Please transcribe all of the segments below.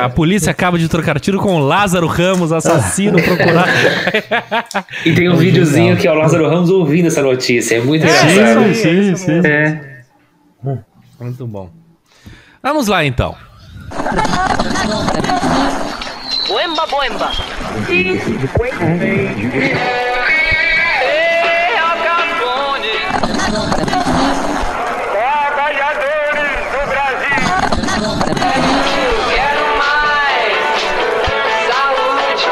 A polícia acaba de trocar tiro com o Lázaro Ramos, assassino procurado. E tem um videozinho que é o Lázaro Ramos ouvindo essa notícia. É muito engraçado. Sim. Muito bom. Vamos lá, então. Boemba, boemba. Trabalhadores do Brasil. Quero mais saúde.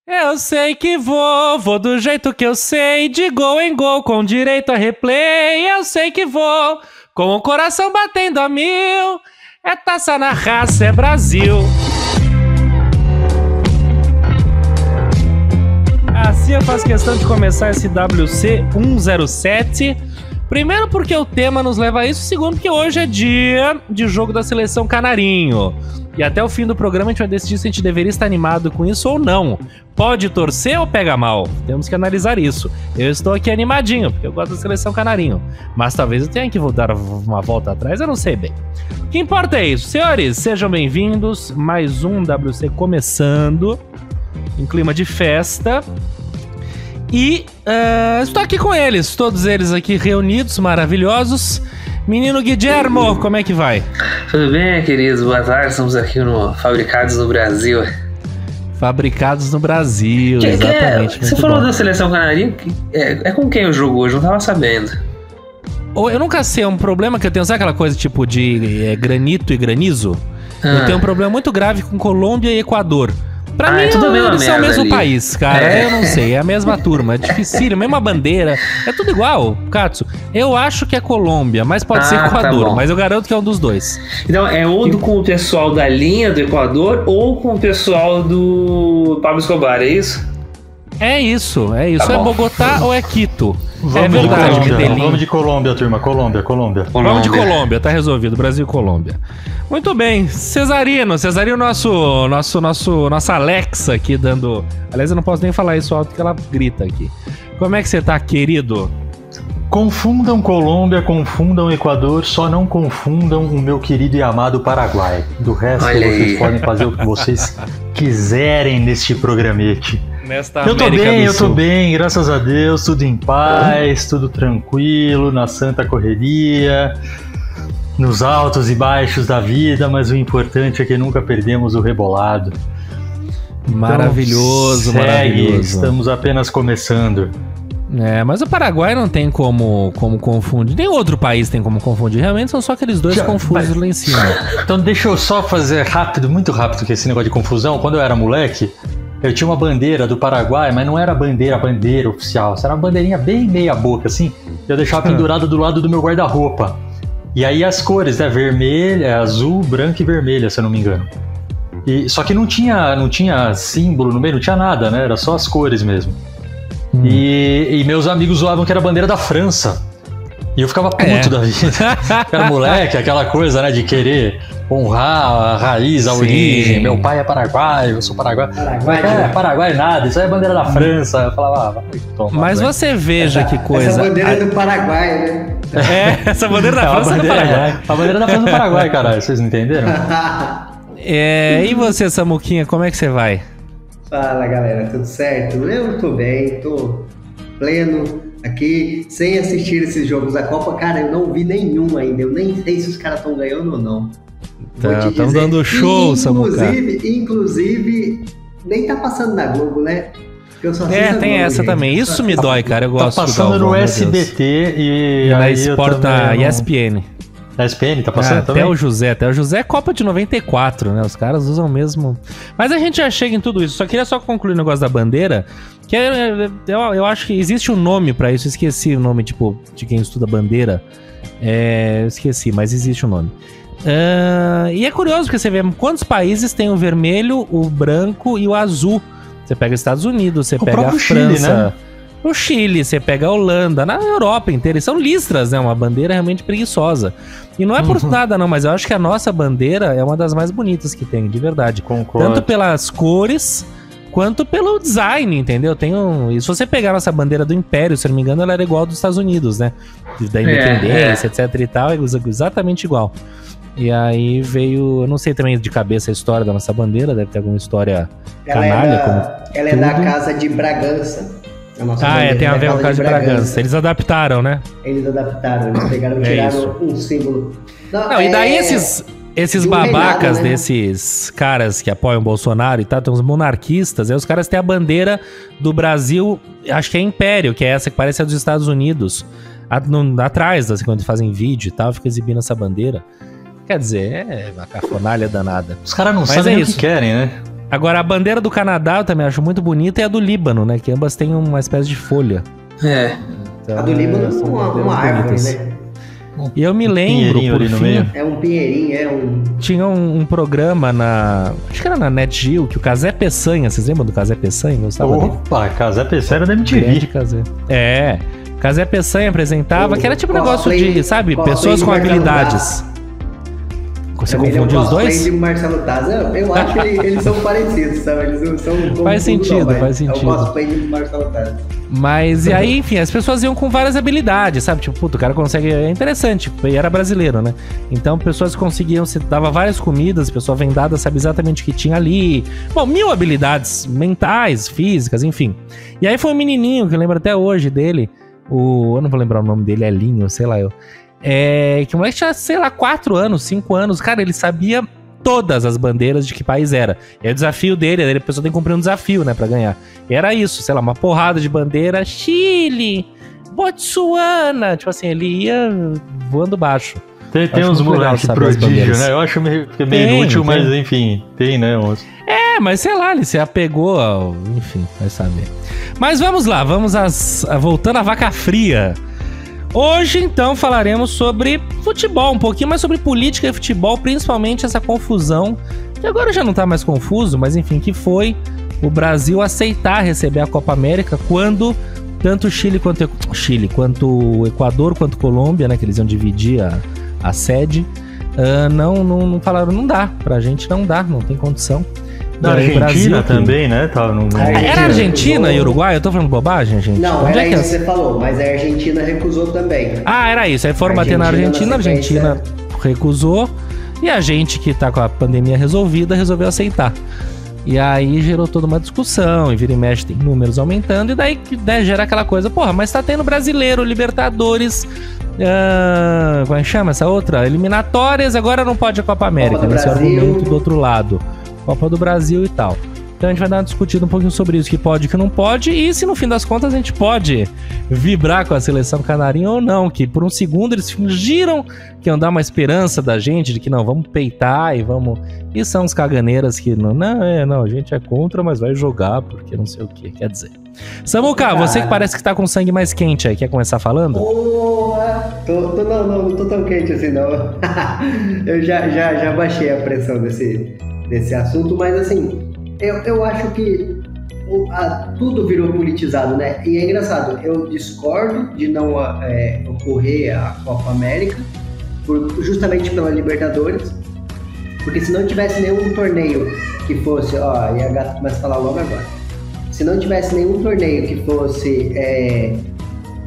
Eu sei que vou do jeito que eu sei, de gol em gol, com direito a replay. Eu sei que vou, com o coração batendo a 1000. É taça na raça, é Brasil. Assim eu faço questão de começar esse WC 107. Primeiro porque o tema nos leva a isso, segundo porque hoje é dia de jogo da seleção Canarinho. E até o fim do programa a gente vai decidir se a gente deveria estar animado com isso ou não. Pode torcer ou pega mal? Temos que analisar isso. Eu estou aqui animadinho, porque eu gosto da seleção Canarinho. Mas talvez eu tenha que dar uma volta atrás, eu não sei bem. O que importa é isso. Senhores, sejam bem-vindos. Mais um WC começando, em clima de festa. E estou aqui com eles, todos eles aqui reunidos, maravilhosos. Menino Guilhermo, como é que vai? Tudo bem, queridos? Boa tarde, estamos aqui no Fabricados no Brasil. Fabricados no Brasil, exatamente. Você falou da seleção canarinho, é com quem o jogo hoje? Não tava sabendo. Eu nunca sei, é um problema que eu tenho, sabe aquela coisa tipo de granito e granizo? Eu tenho um problema muito grave com Colômbia e Equador. Pra mim, eles são o mesmo ali. País, cara. Eu não sei, é a mesma turma. É difícil, mesma bandeira. É tudo igual, Katsu. Eu acho que é Colômbia, mas pode ser Equador. Tá, mas eu garanto que é um dos dois. Então, é com o pessoal da linha do Equador ou com o pessoal do Pablo Escobar, é isso? É isso. Tá é Bogotá ou é Quito? Vamos é verdade. Vamos de Colômbia, turma. Colômbia. Vamos de Colômbia, tá resolvido. Brasil e Colômbia. Muito bem. Cesarino, nossa Alexa aqui dando... Aliás, eu não posso nem falar isso alto que ela grita aqui. Como é que você tá, querido? Confundam Colômbia, confundam Equador, só não confundam o meu querido e amado Paraguai. Do resto, vocês podem fazer o que vocês quiserem neste programete. Eu tô bem, graças a Deus, tudo em paz, tudo tranquilo, na santa correria, nos altos e baixos da vida, mas o importante é que nunca perdemos o rebolado. Maravilhoso, então, maravilhoso. Estamos apenas começando. Mas o Paraguai não tem como confundir, nem outro país tem como confundir, realmente são só aqueles dois confusos lá em cima. Então deixa eu só fazer muito rápido, que esse negócio de confusão, quando eu era moleque, eu tinha uma bandeira do Paraguai, mas não era bandeira oficial. Era uma bandeirinha bem meia boca, assim. Eu deixava pendurada do lado do meu guarda-roupa. E aí as cores, né? Vermelha, azul, branca e vermelha, se eu não me engano. Só que não tinha símbolo no meio, não tinha nada, né? Era só as cores mesmo. E meus amigos zoavam que era a bandeira da França. E eu ficava puto da vida. Era moleque, aquela coisa, né? De querer honrar a raiz, a origem. Meu pai é paraguaio, eu sou paraguaio. Paraguai nada, isso aí é a bandeira da França. Eu falava, toma. Mas você veja que coisa. Essa bandeira é do Paraguai, né? Essa bandeira da França é do Paraguai. A bandeira da França é do Paraguai, caralho. Vocês não entenderam? E você, Samuquinha, como é que você vai? Fala, galera, tudo certo? Eu tô bem, tô pleno aqui, sem assistir esses jogos da Copa. Cara, eu não vi nenhum ainda, eu nem sei se os caras estão ganhando ou não. Estão dando show, Samuca. Inclusive, nem tá passando na Globo, né? Eu só tem essa gente. Também. Isso me dói, cara. Eu gosto. Tá passando no SBT e na Sport, na ESPN. Na ESPN tá passando também? Até o José é Copa de 94, né? Os caras usam mesmo. Mas a gente já chega em tudo isso. Só queria concluir o negócio da bandeira. Que eu acho que existe um nome pra isso. Esqueci o nome, tipo, de quem estuda bandeira. Esqueci, mas existe um nome. E é curioso porque você vê quantos países tem o vermelho, o branco e o azul. Você pega os Estados Unidos, você pega a França. Chile, né? no Chile, você pega a Holanda, na Europa inteira, e são listras, né? Uma bandeira realmente preguiçosa. E não é por nada não, mas eu acho que a nossa bandeira é uma das mais bonitas que tem, de verdade. Concordo. Tanto pelas cores, quanto pelo design, entendeu? E se você pegar a nossa bandeira do Império, se eu não me engano, ela era igual a dos Estados Unidos, né? Da independência, etc e tal, é exatamente igual. E aí veio, eu não sei também de cabeça a história da nossa bandeira, deve ter alguma história canalha. Ela é da Casa de Bragança. A nossa tem a ver com a Casa de Bragança. Eles adaptaram, né? Eles pegaram, tiraram um símbolo. Não, e daí esses babacas, reinado, né? Desses caras que apoiam o Bolsonaro e tal, tem uns monarquistas, aí os caras têm a bandeira do Brasil, acho que é Império, que é essa que parece a dos Estados Unidos, atrás, assim, quando fazem vídeo e tal, fica exibindo essa bandeira. Quer dizer, é uma cafonalha danada. Os caras não sabem o que querem, né? Agora, a bandeira do Canadá eu também acho muito bonita e a do Líbano, né? Que ambas têm uma espécie de folha. Então, a do Líbano é uma árvore, né? E eu me lembro, por fim... É um pinheirinho, Tinha um programa acho que era na Net Geo, que o Casé Peçanha, vocês lembram do Casé Peçanha? Opa, Casé Peçanha era da MTV. Casé Peçanha apresentava, que era tipo um negócio de, sabe, pessoas com habilidades. Você confundiu os dois? De Marcelo Taz. Eu acho que eles são parecidos, sabe? Eles não são como faz sentido. É o cosplay de Marcelo Taz. Mas, e aí, enfim, as pessoas iam com várias habilidades, sabe? Tipo, puto, o cara consegue... É interessante, e era brasileiro, né? Então, pessoas conseguiam... Você dava várias comidas, a pessoa vendada sabe exatamente o que tinha ali. Bom, 1000 habilidades mentais, físicas, enfim. E aí foi um menininho, que eu lembro até hoje dele, eu não vou lembrar o nome dele, Elinho, sei lá eu. Que o moleque tinha, sei lá, 4 anos, 5 anos. Cara, ele sabia todas as bandeiras de que país era. E aí o desafio dele, a pessoa tem que cumprir um desafio, né, pra ganhar. E era isso, sei lá, uma porrada de bandeira. Chile, Botsuana. Tipo assim, ele ia voando baixo. Tem uns moleques prodígio, né? Eu acho meio inútil, mas enfim, tem, né? Mas sei lá, ele se apegou ao... Enfim, vai saber. Mas vamos lá, voltando à vaca fria. Hoje, então, falaremos sobre futebol, um pouquinho mais sobre política e futebol, principalmente essa confusão, que agora já não tá mais confuso, mas enfim, que foi o Brasil aceitar receber a Copa América quando tanto Chile quanto o Equador, quanto Colômbia, né, que eles iam dividir a sede, não falaram, não dá, pra gente não dá, não tem condição. Da Argentina também, né? Era Argentina e Uruguai? Eu tô falando bobagem, gente? Não, era isso que você falou, mas a Argentina recusou também. Era isso. Aí foram bater na Argentina, a Argentina recusou, e a gente que tá com a pandemia resolvida, resolveu aceitar. E aí gerou toda uma discussão, e vira e mexe tem números aumentando, e daí gera aquela coisa, porra, mas tá tendo brasileiro, Libertadores, como é que chama essa outra? Eliminatórias, agora não pode a Copa América, nesse argumento do outro lado. Copa do Brasil e tal. Então a gente vai dar uma discutida um pouquinho sobre isso, que pode e que não pode, e se no fim das contas a gente pode vibrar com a seleção canarinha ou não, que por um segundo eles fingiram que iam dar uma esperança da gente, de que não, vamos peitar e vamos... E são os caganeiras que não, a gente é contra, mas vai jogar porque não sei o que, quer dizer. Samuca, você que parece que tá com sangue mais quente aí, quer começar falando? Não tô tão quente assim não. Eu já baixei a pressão desse assunto, mas assim, eu acho que tudo virou politizado, né? E é engraçado, eu discordo de não ocorrer a Copa América, justamente pela Libertadores, porque se não tivesse nenhum torneio que fosse, e a gata começa a falar logo agora, se não tivesse nenhum torneio que fosse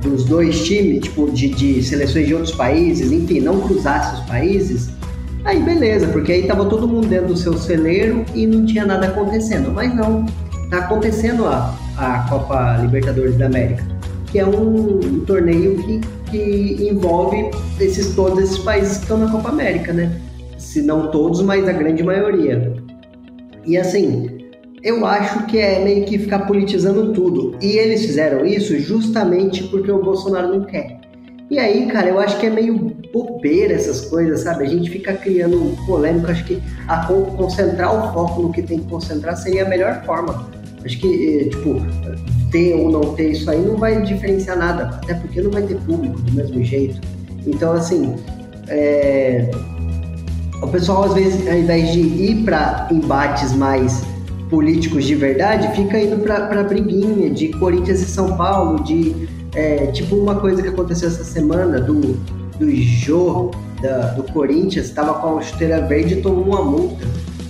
dos dois times, tipo, de seleções de outros países, enfim, não cruzasse os países, aí beleza, porque aí tava todo mundo dentro do seu celeiro e não tinha nada acontecendo. Mas não, tá acontecendo a Copa Libertadores da América, que é um torneio que envolve todos esses países que estão na Copa América, né? Se não todos, mas a grande maioria. E assim, eu acho que é meio que ficar politizando tudo. E eles fizeram isso justamente porque o Bolsonaro não quer. E aí, cara, eu acho que é meio bobeira essas coisas, sabe? A gente fica criando polêmica. Acho que concentrar o foco no que tem que concentrar seria a melhor forma. Acho que, ter ou não ter isso aí não vai diferenciar nada. Até porque não vai ter público do mesmo jeito. Então, assim, o pessoal, às vezes, ao invés de ir para embates mais políticos de verdade fica indo pra briguinha de Corinthians e São Paulo, tipo uma coisa que aconteceu essa semana do Jô do Corinthians, tava com a chuteira verde e tomou uma multa.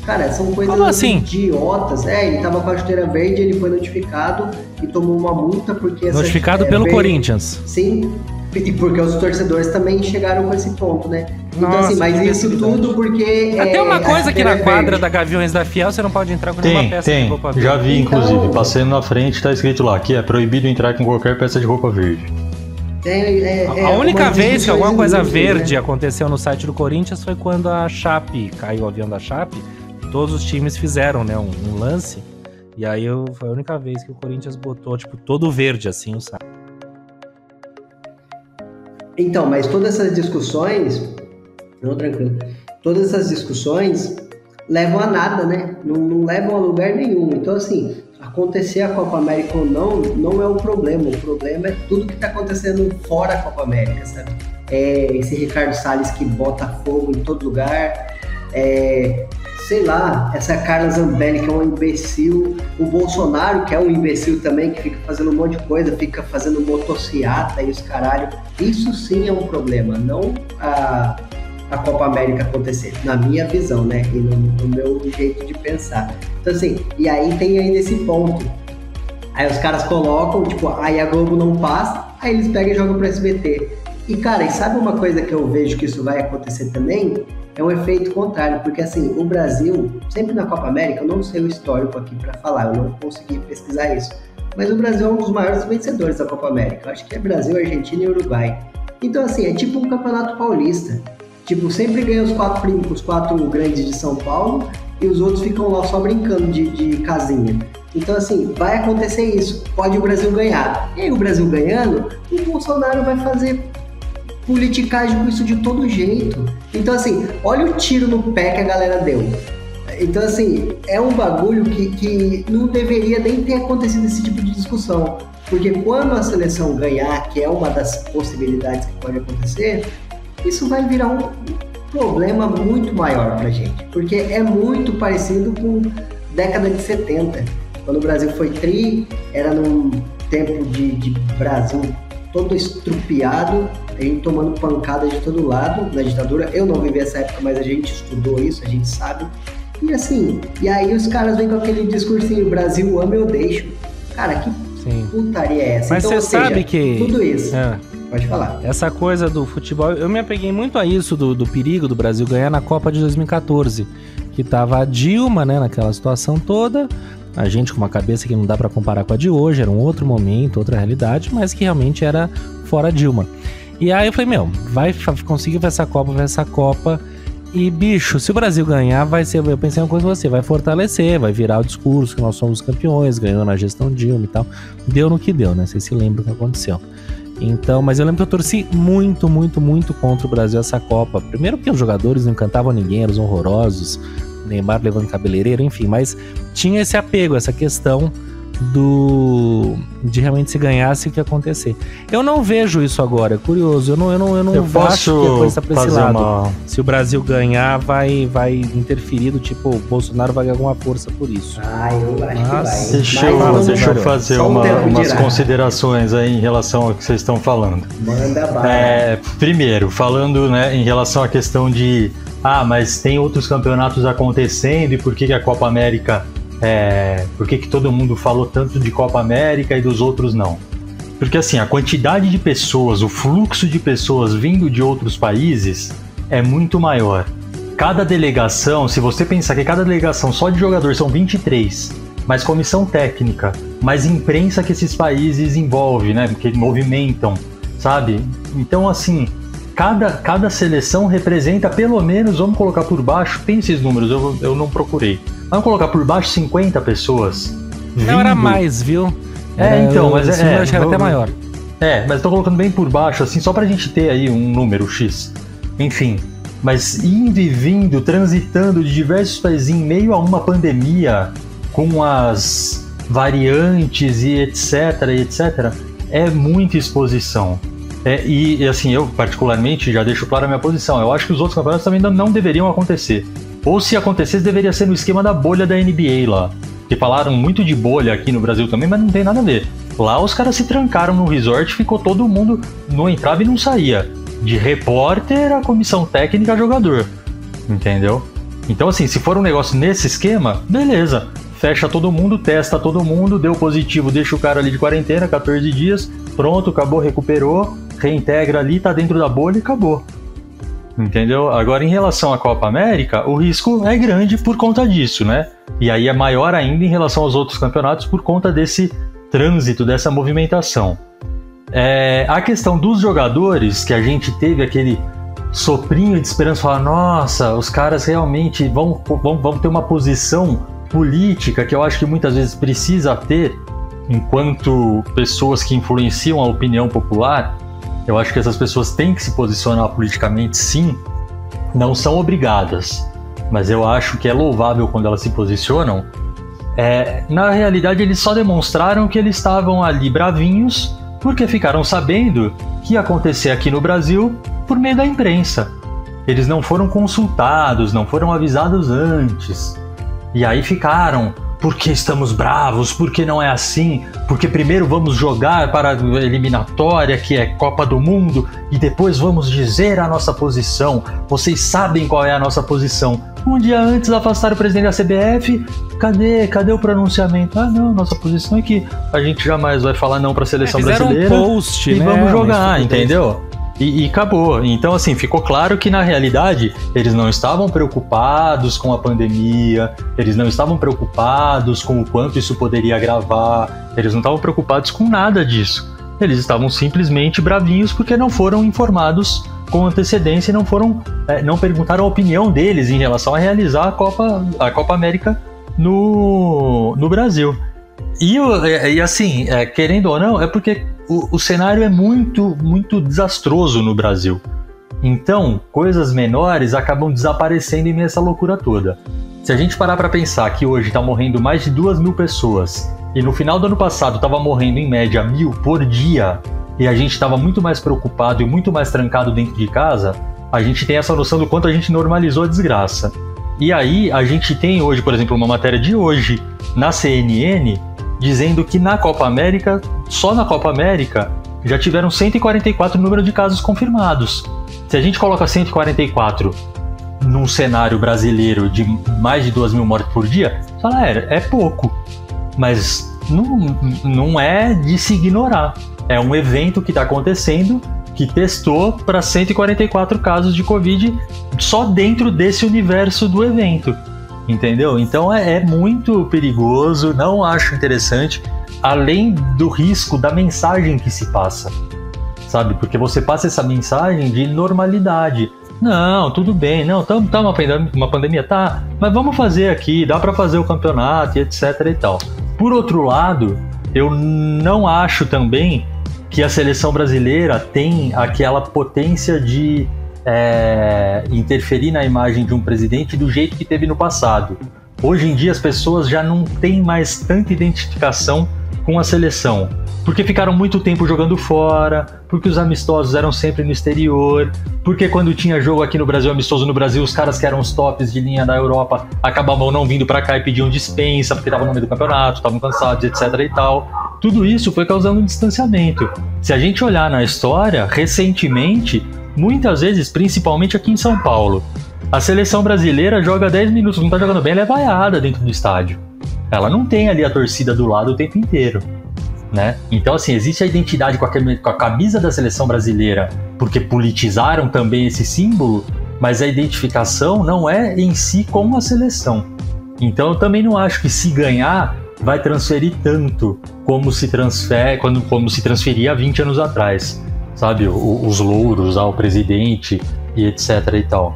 Cara, são coisas idiotas. Ele tava com a chuteira verde, ele foi notificado e tomou uma multa porque... Notificado pelo Corinthians. Sim, e porque os torcedores também chegaram com esse ponto, né? Então, Nossa, assim, mas isso tudo porque... Até uma coisa que na quadra verde. Da Gaviões da Fiel você não pode entrar com nenhuma peça de roupa verde. Já vi, Então... inclusive, passando na frente, tá escrito lá que é proibido entrar com qualquer peça de roupa verde. A única vez que alguma coisa verde né? aconteceu no site do Corinthians foi quando a Chape, caiu o avião da Chape, todos os times fizeram, né, um lance, e aí foi a única vez que o Corinthians botou, tipo, todo verde, assim, o site. Então, mas todas essas discussões... Não, tranquilo. Todas essas discussões levam a nada, né? Não levam a lugar nenhum. Então, assim, acontecer a Copa América ou não é o problema. O problema é tudo que está acontecendo fora da Copa América, sabe? Esse Ricardo Salles que bota fogo em todo lugar. Sei lá, essa Carla Zambelli que é um imbecil. O Bolsonaro, que é um imbecil também, que fica fazendo um monte de coisa, fica fazendo motociata e os caralho. Isso sim é um problema, não a Copa América acontecer, na minha visão, né? E no meu jeito de pensar. Então, assim, e aí tem ainda esse ponto. Aí os caras colocam, tipo, aí a Globo não passa, aí eles pegam e jogam pro SBT. E, cara, e sabe uma coisa que eu vejo que isso vai acontecer também? É um efeito contrário, porque, assim, o Brasil, sempre na Copa América, eu não sei o histórico aqui pra falar, eu não consegui pesquisar isso, mas o Brasil é um dos maiores vencedores da Copa América. Eu acho que é Brasil, Argentina e Uruguai. Então, assim, é tipo um campeonato paulista. Tipo, sempre ganha os quatro grandes de São Paulo e os outros ficam lá só brincando de casinha. Então, assim, vai acontecer isso. Pode o Brasil ganhar. E aí, o Brasil ganhando, o Bolsonaro vai fazer politicagem com isso de todo jeito. Então, assim, olha o tiro no pé que a galera deu. Então, assim, é um bagulho que não deveria nem ter acontecido esse tipo de discussão. Porque quando a seleção ganhar, que é uma das possibilidades que pode acontecer, isso vai virar um problema muito maior pra gente. Porque é muito parecido com década de 70. Quando o Brasil foi tri, era num tempo de Brasil todo estrupiado, a gente tomando pancada de todo lado na ditadura. Eu não vivi essa época, mas a gente estudou isso, a gente sabe. E assim, e aí os caras vêm com aquele discursinho, Brasil ama, eu deixo. Cara, que putaria é essa? Mas então, você sabe que... Tudo isso. Pode falar. Essa coisa do futebol, eu me apeguei muito a isso, do perigo do Brasil ganhar na Copa de 2014, que tava a Dilma, né, naquela situação toda, a gente com uma cabeça que não dá pra comparar com a de hoje, era um outro momento, outra realidade, mas que realmente era fora Dilma. E aí eu falei, vai conseguir ver essa Copa, e bicho, se o Brasil ganhar, vai ser, eu pensei uma coisa com você, vai fortalecer, vai virar o discurso que nós somos campeões, ganhou na gestão Dilma e tal, deu no que deu, né, vocês se lembram o que aconteceu. Então, mas eu lembro que eu torci muito, muito, muito contra o Brasil essa Copa. Primeiro porque os jogadores não encantavam ninguém, eram horrorosos, Neymar levando cabeleireiro, enfim. Mas tinha esse apego, essa questão de realmente se ganhasse o que ia acontecer. Eu não vejo isso agora, é curioso. Eu não acho que a coisa tá pra esse lado. Se o Brasil ganhar, vai interferir do tipo, o Bolsonaro vai ganhar alguma força por isso. Eu acho que vai. Deixa eu fazer umas considerações aí em relação ao que vocês estão falando. Manda bala. Primeiro, falando, né, em relação à questão de mas tem outros campeonatos acontecendo e por que a Copa América... por que todo mundo falou tanto de Copa América e dos outros não? Porque assim, a quantidade de pessoas, o fluxo de pessoas vindo de outros países é muito maior. Cada delegação, se você pensar que cada delegação só de jogador são 23, mais comissão técnica, mais imprensa que esses países envolvem, né, que movimentam, sabe? Então assim, cada seleção representa pelo menos, vamos colocar por baixo, tem esses números, eu não procurei. Vamos colocar por baixo 50 pessoas. Não, era mais, viu? Mas eu acho que era até maior. Mas tô colocando bem por baixo, assim, só pra gente ter aí um número X. Enfim, mas indo e vindo, transitando de diversos países em meio a uma pandemia, com as variantes e etc, é muita exposição. E assim, eu particularmente já deixo clara a minha posição. Eu acho que os outros campeonatos também não deveriam acontecer. Ou se acontecesse, deveria ser no esquema da bolha da NBA lá. que falaram muito de bolha aqui no Brasil também, mas não tem nada a ver. Lá os caras se trancaram no resort, ficou todo mundo, não entrava e não saía. De repórter a comissão técnica a jogador, entendeu? Então assim, se for um negócio nesse esquema, beleza. Fecha todo mundo, testa todo mundo, deu positivo, deixa o cara ali de quarentena, 14 dias, pronto, acabou, recuperou, reintegra ali, tá dentro da bolha e acabou. Entendeu? Agora, em relação à Copa América, o risco é grande por conta disso, né? E aí é maior ainda em relação aos outros campeonatos por conta desse trânsito, dessa movimentação. A questão dos jogadores, que a gente teve aquele soprinho de esperança, falar, nossa, os caras realmente vão ter uma posição política que eu acho que muitas vezes precisa ter enquanto pessoas que influenciam a opinião popular. Eu acho que essas pessoas têm que se posicionar politicamente, sim, não são obrigadas, mas eu acho que é louvável quando elas se posicionam. Na realidade, eles só demonstraram que eles estavam ali bravinhos porque ficaram sabendo que ia acontecer aqui no Brasil por meio da imprensa. Eles não foram consultados, não foram avisados antes. E aí ficaram, porque estamos bravos, porque não é assim, porque primeiro vamos jogar para a eliminatória, que é Copa do Mundo, e depois vamos dizer a nossa posição. Vocês sabem qual é a nossa posição. Um dia antes afastaram o presidente da CBF, cadê o pronunciamento? Ah não, nossa posição é que a gente jamais vai falar não para a seleção brasileira um post, e né? vamos jogar, entendeu? E acabou. Então, assim, ficou claro que, na realidade, eles não estavam preocupados com a pandemia, eles não estavam preocupados com o quanto isso poderia agravar, eles não estavam preocupados com nada disso. Eles estavam simplesmente bravinhos porque não foram informados com antecedência e não perguntaram a opinião deles em relação a realizar a Copa América no Brasil. E assim, querendo ou não, é porque o cenário é muito, muito desastroso no Brasil. Então, coisas menores acabam desaparecendo em meio a essa loucura toda. Se a gente parar para pensar que hoje está morrendo mais de 2.000 pessoas e no final do ano passado estava morrendo em média 1.000 por dia e a gente estava muito mais preocupado e muito mais trancado dentro de casa, a gente tem essa noção do quanto a gente normalizou a desgraça. E aí a gente tem hoje, por exemplo, uma matéria de hoje na CNN dizendo que na Copa América, só na Copa América, já tiveram 144 número de casos confirmados. Se a gente coloca 144 num cenário brasileiro de mais de 2.000 mortes por dia, fala, é pouco. Mas não é de se ignorar. É um evento que está acontecendo, que testou para 144 casos de Covid só dentro desse universo do evento. Entendeu? Então é muito perigoso, não acho interessante, além do risco da mensagem que se passa, sabe? Porque você passa essa mensagem de normalidade. Não, tudo bem, não, tá uma pandemia, tá, mas vamos fazer aqui, dá para fazer o campeonato e etc e tal. Por outro lado, eu não acho também que a seleção brasileira tem aquela potência de interferir na imagem de um presidente do jeito que teve no passado. Hoje em dia as pessoas já não têm mais tanta identificação com a seleção, porque ficaram muito tempo jogando fora, porque os amistosos eram sempre no exterior, porque quando tinha jogo aqui no Brasil, amistoso no Brasil, os caras que eram os tops de linha da Europa acabavam não vindo pra cá e pediam dispensa, porque estavam no meio do campeonato, estavam cansados, etc e tal. Tudo isso foi causando um distanciamento. Se a gente olhar na história, recentemente, muitas vezes, principalmente aqui em São Paulo, a seleção brasileira joga 10 minutos, não tá jogando bem, ela é vaiada dentro do estádio. Ela não tem ali a torcida do lado o tempo inteiro, né? Então, assim, existe a identidade com a camisa da seleção brasileira, porque politizaram também esse símbolo, mas a identificação não é em si com a seleção. Então, eu também não acho que se ganhar vai transferir tanto como se transferia há 20 anos atrás. Sabe, os louros ao presidente e etc e tal.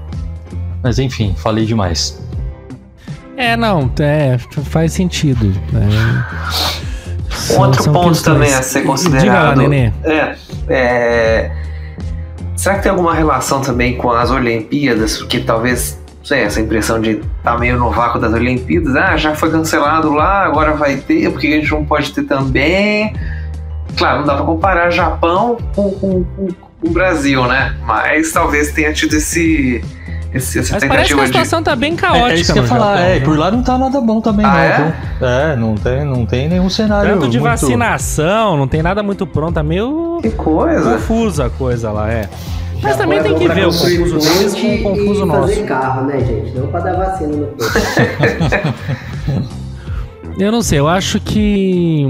Mas enfim, falei demais. Faz sentido. Outro ponto também a ser considerado. Diga lá, Nenê. Será que tem alguma relação também com as Olimpíadas? Porque talvez, não sei, essa impressão de estar meio no vácuo das Olimpíadas, já foi cancelado lá, agora vai ter, porque a gente não pode ter também. Claro, não dá pra comparar Japão com o Brasil, né? Mas talvez tenha tido essa Mas parece que tentativa a de... situação tá bem caótica. É isso que eu ia no falar, Japão, e por lá não tá nada bom também, Ah, não. é? Viu? Não tem nenhum cenário. Tanto de muito... vacinação, não tem nada muito pronto, tá meio Que coisa. confusa a coisa lá, é. Mas Já também foi tem que pra ver o construir confuso deles com o confuso e nosso. fazer carro, né, gente? Não pra dar vacina no povo. Eu não sei, eu acho que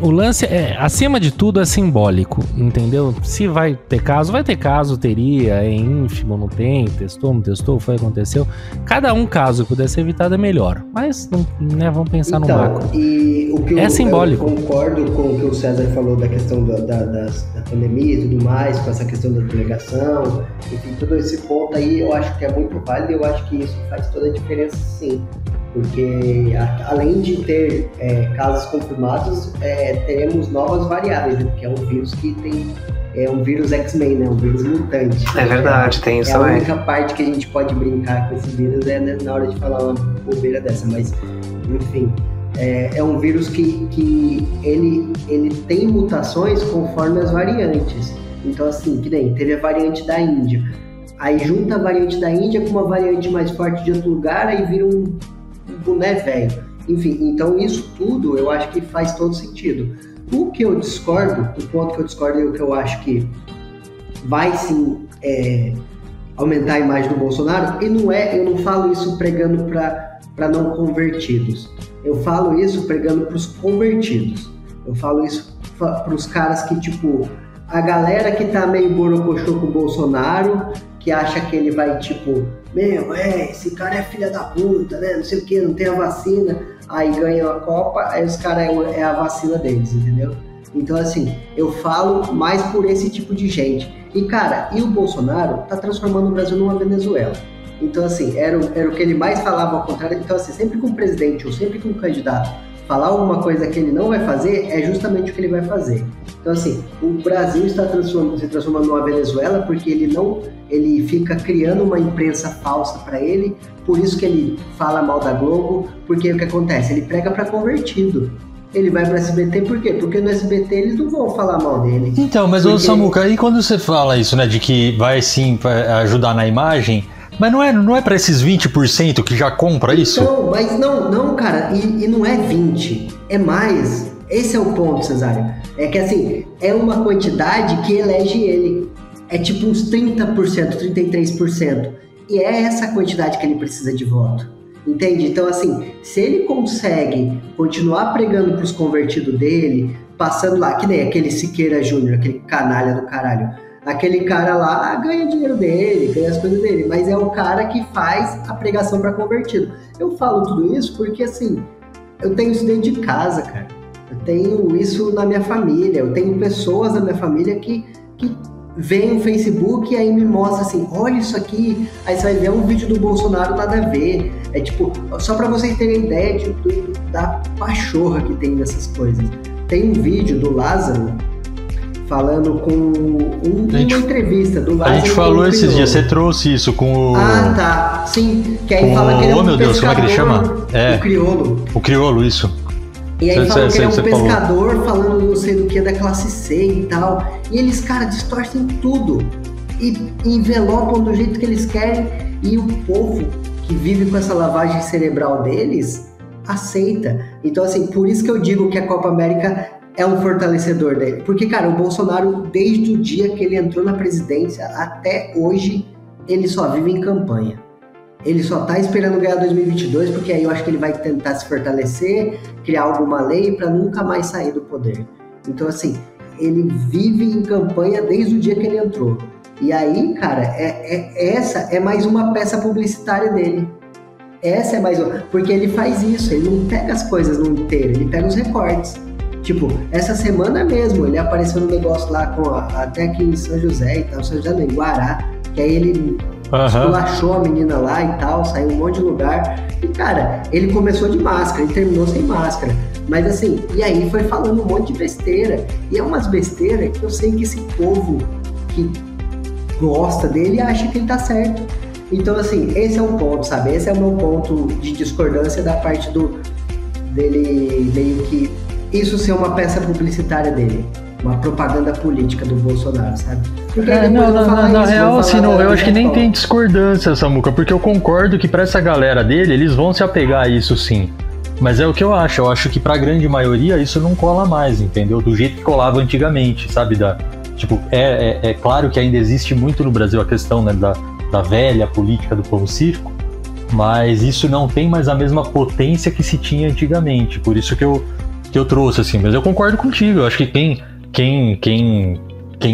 o lance é, acima de tudo, é simbólico, entendeu? Se vai ter caso, teria, é ínfimo, não tem, não testou, foi, aconteceu. Cada caso que puder ser evitado é melhor, mas né, vamos pensar no macro. E o que É simbólico. Eu concordo com o que o César falou da questão da pandemia e tudo mais, com essa questão da delegação, enfim, todo esse ponto aí eu acho que é muito válido e eu acho que isso faz toda a diferença, sim. Porque além de ter casos confirmados, teremos novas variáveis, né? Porque é um vírus que é um vírus X-Men, né? Um vírus mutante. É verdade, tem isso a também. única parte que a gente pode brincar com esse vírus né, na hora de falar uma bobeira dessa, mas enfim, é um vírus que ele tem mutações conforme as variantes. Então assim, que nem teve a variante da Índia, aí junta a variante da Índia com uma variante mais forte de outro lugar, aí vira um boné velho. Enfim, então isso tudo eu acho que faz todo sentido. O que eu discordo, o ponto que eu discordo e o que eu acho que vai sim aumentar a imagem do Bolsonaro, eu não falo isso pregando para não convertidos. Eu falo isso pregando para os convertidos. Eu falo isso para os caras que, tipo, a galera que tá meio borocochô com o Bolsonaro, que acha que ele vai, tipo, esse cara é filha da puta, né? Não sei o que, não tem a vacina. Aí ganha a Copa, aí os caras é a vacina deles, entendeu? Então, assim, eu falo mais por esse tipo de gente. E, cara, o Bolsonaro tá transformando o Brasil numa Venezuela. Então, assim, era o que ele mais falava ao contrário. Então, assim, sempre que um presidente ou sempre que um candidato falar alguma coisa que ele não vai fazer, é justamente o que ele vai fazer. Então, assim, o Brasil está se transformando numa Venezuela porque ele fica criando uma imprensa falsa para ele, por isso que ele fala mal da Globo, porque o que acontece? Ele prega para convertido. Ele vai para SBT por quê? Porque no SBT eles não vão falar mal dele. Então, mas ô Samuca, aí quando você fala isso, né, de que vai sim ajudar na imagem, mas não é para esses 20% que já compra isso? Então, mas não, cara, e não é 20, é mais. Esse é o ponto, Cesário. É que assim, é uma quantidade que elege ele. É tipo uns 30%, 33%. E é essa quantidade que ele precisa de voto. Entende? Então, assim, se ele consegue continuar pregando pros convertidos dele, passando lá, que nem aquele Siqueira Júnior, aquele canalha do caralho. Aquele cara lá ganha dinheiro dele, ganha as coisas dele, mas é o cara que faz a pregação para convertido. Eu falo tudo isso porque, assim, eu tenho isso dentro de casa, cara. Eu tenho isso na minha família, eu tenho pessoas na minha família que veem no Facebook e aí me mostra assim, olha isso aqui, aí você vai ver um vídeo do Bolsonaro, nada a ver. É tipo, só para vocês terem ideia da pachorra que tem nessas coisas. Tem um vídeo do Lázaro falando com uma entrevista do Lázaro. A gente falou esses dias, você trouxe isso com o... Ah, tá, sim, que aí fala que ele é um meu Deus, como é que ele chama? O crioulo. O crioulo, isso. E aí falam que ele é um pescador falando não sei do que da classe C e tal. E eles, cara, distorcem tudo. E envelopam do jeito que eles querem. E o povo que vive com essa lavagem cerebral deles aceita. Então, assim, por isso que eu digo que a Copa América é um fortalecedor dele. Porque, cara, o Bolsonaro, desde o dia que ele entrou na presidência até hoje, ele só vive em campanha. Ele só tá esperando ganhar 2022, porque aí eu acho que ele vai tentar se fortalecer, criar alguma lei para nunca mais sair do poder. Então, assim, ele vive em campanha desde o dia que ele entrou. E aí, cara, essa é mais uma peça publicitária dele. Essa é mais uma... Porque ele faz isso, ele não pega as coisas no inteiro, ele pega os recortes. Tipo, essa semana mesmo, ele apareceu no negócio lá, até aqui em São José e tal, São José no Guará, que aí ele... esculachou a menina lá e tal, saiu um monte de lugar. E, cara, ele começou de máscara, ele terminou sem máscara. Mas, assim, e aí foi falando um monte de besteira. E é umas besteiras que eu sei que esse povo que gosta dele acha que ele tá certo. Então, assim, esse é um ponto, sabe? Esse é o meu ponto de discordância da parte dele meio que... Isso ser uma peça publicitária dele. uma propaganda política do Bolsonaro, sabe? Porque Na real, assim, eu acho que nem tem discordância, Samuca, porque eu concordo que pra essa galera dele, eles vão se apegar a isso sim. Mas é o que eu acho que pra grande maioria isso não cola mais, entendeu? Do jeito que colava antigamente, sabe? Tipo, é claro que ainda existe muito no Brasil a questão, né, da velha política do povo circo, mas isso não tem mais a mesma potência que se tinha antigamente, por isso que eu trouxe, assim. Mas eu concordo contigo, eu acho que quem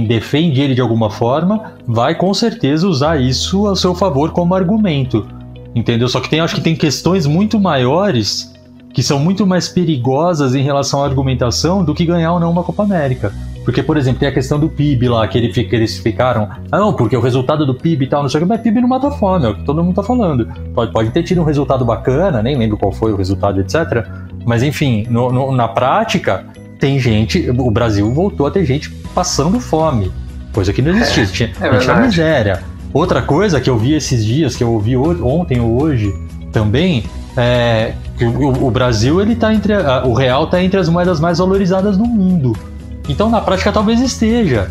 defende ele de alguma forma vai com certeza usar isso a seu favor como argumento, entendeu? Só que acho que tem questões muito maiores que são muito mais perigosas em relação à argumentação do que ganhar ou não uma Copa América. Porque, por exemplo, tem a questão do PIB lá, que eles ficaram... não, porque o resultado do PIB e tal, não sei o que, mas PIB não mata fome, é o que todo mundo tá falando. Pode ter tido um resultado bacana, nem lembro qual foi o resultado, etc. Mas, enfim, na prática, tem gente... O Brasil voltou a ter gente passando fome, coisa que não existia. Tinha miséria. Outra coisa que eu vi esses dias, que eu ouvi ontem ou hoje também, é que o Brasil, ele tá o real tá entre as moedas mais valorizadas do mundo. Então, na prática, talvez esteja.